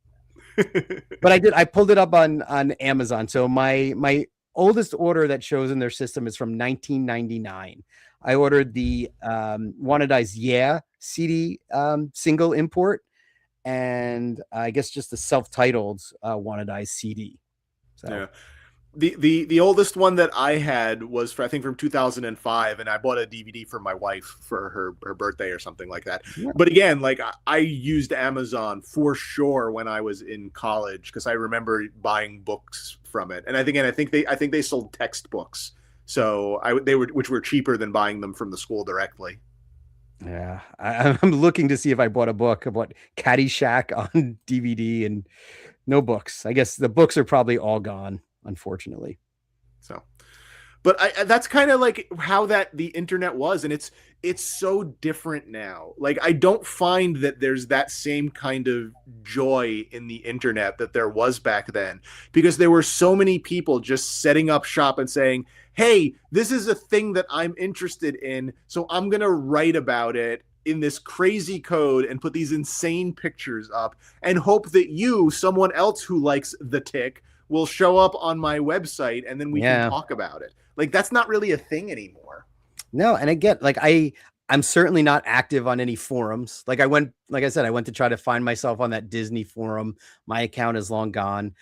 But I pulled it up on Amazon. So my oldest order that shows in their system is from 1999. I ordered the Wannadies CD single import. And I guess just the self-titled Wannadies CD. So the oldest one that I had was from 2005, and I bought a DVD for my wife for her birthday or something like that. Yeah. But again, like I used Amazon for sure when I was in college because I remember buying books from it. And I think they sold textbooks, so which were cheaper than buying them from the school directly. Yeah, I'm looking to see if I bought a book about Caddyshack on DVD, and no books. I guess the books are probably all gone, unfortunately. So, But that's kind of like how the internet was, and it's so different now. Like, I don't find that there's that same kind of joy in the internet that there was back then, because there were so many people just setting up shop and saying, hey, this is a thing that I'm interested in, so I'm going to write about it in this crazy code and put these insane pictures up and hope that you, someone else who likes the tick, will show up on my website, and then we can talk about it. Like, that's not really a thing anymore. No, and again, like I'm certainly not active on any forums. Like I said, I went to try to find myself on that Disney forum. My account is long gone.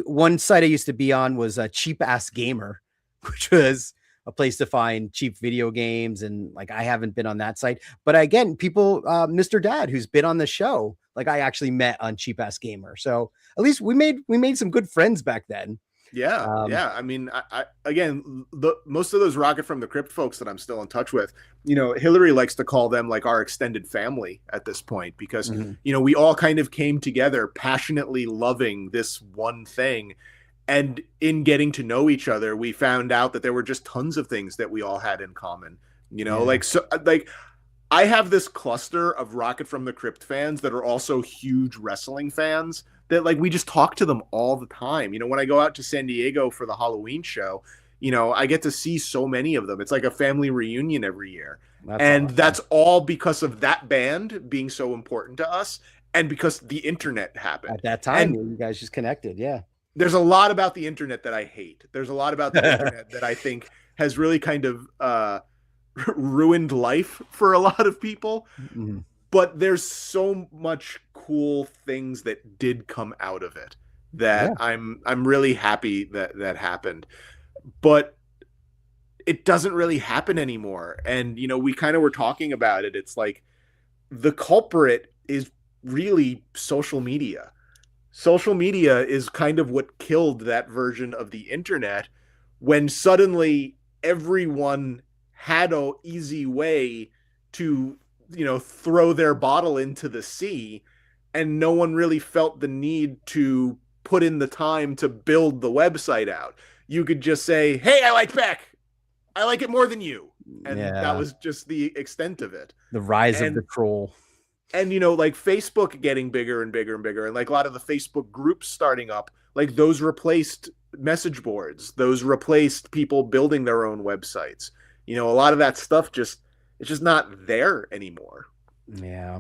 One site I used to be on was a Cheap Ass Gamer, which was a place to find cheap video games, and like I haven't been on that site. But again, people, Mr. Dad, who's been on the show, like I actually met on Cheap Ass Gamer. So at least we made some good friends back then. Yeah, yeah. I mean, I again, most of those Rocket from the Crypt folks that I'm still in touch with, Hillary likes to call them like our extended family at this point, because we all kind of came together passionately loving this one thing, and in getting to know each other, we found out that there were just tons of things that we all had in common. Like I have this cluster of Rocket from the Crypt fans that are also huge wrestling fans, that like we just talk to them all the time. When I go out to San Diego for the Halloween show, I get to see so many of them. It's like a family reunion every year. That's all because of that band being so important to us, and because the internet happened. At that time, you guys just connected, yeah. There's a lot about the internet that I hate. There's a lot about the internet that I think has really kind of ruined life for a lot of people. Mm-hmm. But there's so much cool things that did come out of it that I'm really happy that happened. But it doesn't really happen anymore. And, we kind of were talking about it. It's like the culprit is really social media. Social media is kind of what killed that version of the internet, when suddenly everyone had an easy way to throw their bottle into the sea, and no one really felt the need to put in the time to build the website out. You could just say, hey, I like Beck. I like it more than you. And that was just the extent of it. The rise of the troll. And, like Facebook getting bigger and bigger and bigger, and like a lot of the Facebook groups starting up, like those replaced message boards. Those replaced people building their own websites. A lot of that stuff it's just not there anymore. Yeah,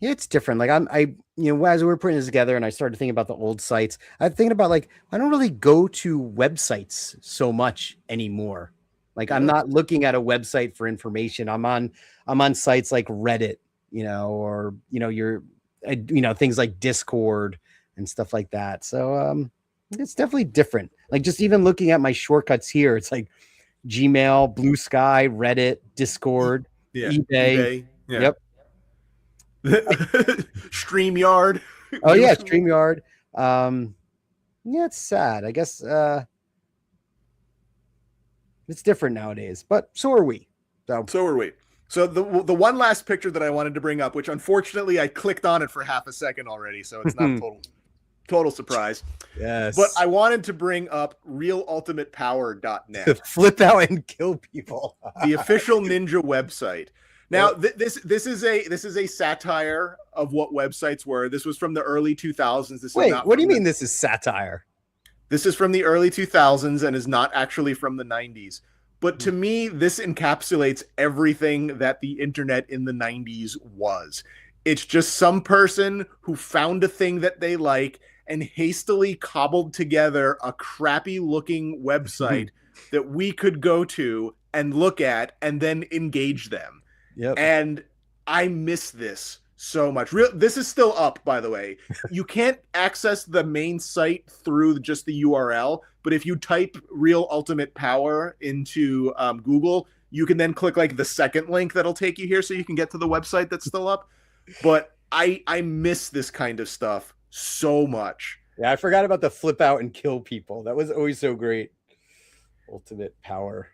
it's different. Like as we were putting this together and I started thinking about the old sites, I'm thinking about like, I don't really go to websites so much anymore. Like I'm not looking at a website for information. I'm on sites like Reddit, or, things like Discord and stuff like that. So, it's definitely different. Like just even looking at my shortcuts here, it's like Gmail, Blue Sky, Reddit, Discord, eBay. Yeah. Yep. StreamYard. Oh yeah, StreamYard. It's sad. I guess it's different nowadays, but so are we. So are we. So the one last picture that I wanted to bring up, which unfortunately I clicked on it for half a second already, so it's not total surprise. Yes. But I wanted to bring up realultimatepower.net. Flip out and kill people. The official Ninja website. Now, this is a satire of what websites were. This was from the early 2000s. What do you mean this is satire? This is from the early 2000s and is not actually from the 90s. But to me, this encapsulates everything that the internet in the 90s was. It's just some person who found a thing that they like and hastily cobbled together a crappy looking website that we could go to and look at and then engage them. Yep. And I miss this so much. This is still up, by the way. You can't access the main site through just the URL, but if you type Real Ultimate Power into Google, you can then click like the second link that'll take you here so you can get to the website that's still up. But I miss this kind of stuff so much. Yeah, I forgot about the flip out and kill people. That was always so great. Ultimate Power.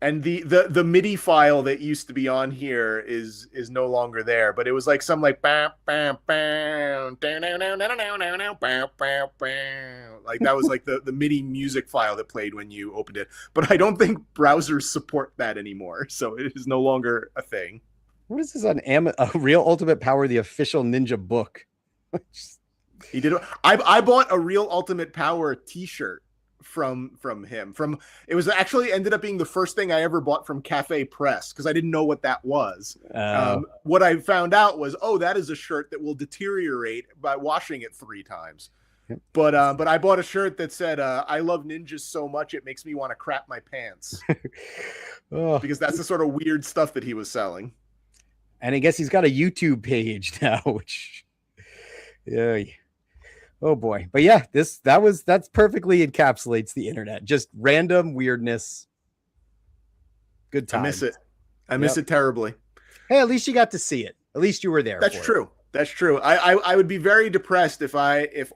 And the MIDI file that used to be on here is no longer there, but it was like some like bam bam bam like that was like the MIDI music file that played when you opened it. But I don't think browsers support that anymore, so it is no longer a thing. What is this on A Real Ultimate Power, the official ninja book? He did. I bought a Real Ultimate Power T-shirt from him. It was actually ended up being the first thing I ever bought from Cafe Press because I didn't know what that was. What I found out was, that is a shirt that will deteriorate by washing it 3 times. But I bought a shirt that said, "I love ninjas so much it makes me want to crap my pants," because that's the sort of weird stuff that he was selling. And I guess he's got a YouTube page now, which, yeah. Oh boy. But yeah, that's perfectly encapsulates the internet. Just random weirdness. Good time. I miss it. I miss it terribly. Hey, at least you got to see it. At least you were there. That's true. That's true. I would be very depressed if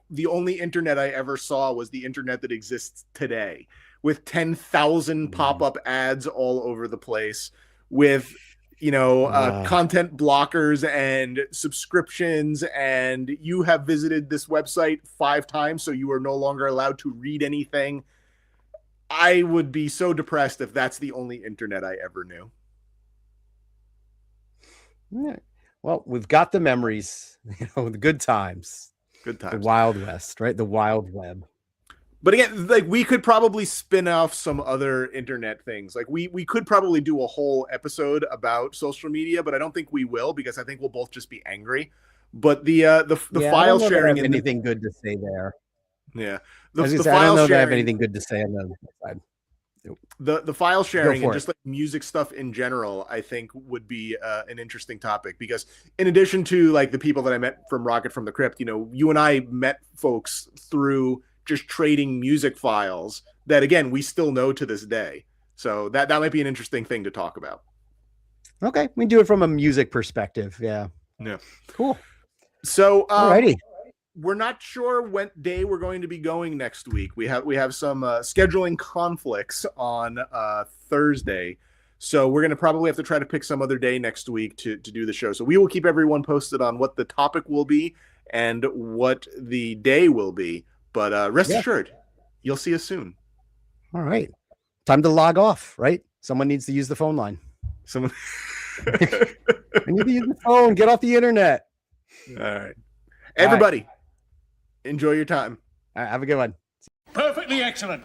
the only internet I ever saw was the internet that exists today, with 10,000 pop-up ads all over the place, with content blockers and subscriptions, and you have visited this website 5 times, so you are no longer allowed to read anything. I would be so depressed if that's the only internet I ever knew. Yeah. Well, we've got the memories, the good times. Good times. The Wild West, right? The Wild Web. But again, like, we could probably spin off some other internet things. Like we could probably do a whole episode about social media, but I don't think we will, because I think we'll both just be angry. But the file sharing and anything good to say there. Yeah. I don't know that I have anything good to say on the other side. The file sharing and just like music stuff in general, I think would be an interesting topic, because in addition to like the people that I met from Rocket from the Crypt, you and I met folks through just trading music files that, again, we still know to this day. So that might be an interesting thing to talk about. Okay. We do it from a music perspective. Yeah. Yeah. Cool. So, alrighty. We're not sure what day we're going to be going next week. We have some scheduling conflicts on Thursday. So we're going to probably have to try to pick some other day next week to do the show. So we will keep everyone posted on what the topic will be and what the day will be. But rest assured, you'll see us soon. All right. Time to log off, right? Someone needs to use the phone line. I need to use the phone. Get off the internet. All right. Everybody, enjoy your time. All right, have a good one. Perfectly excellent.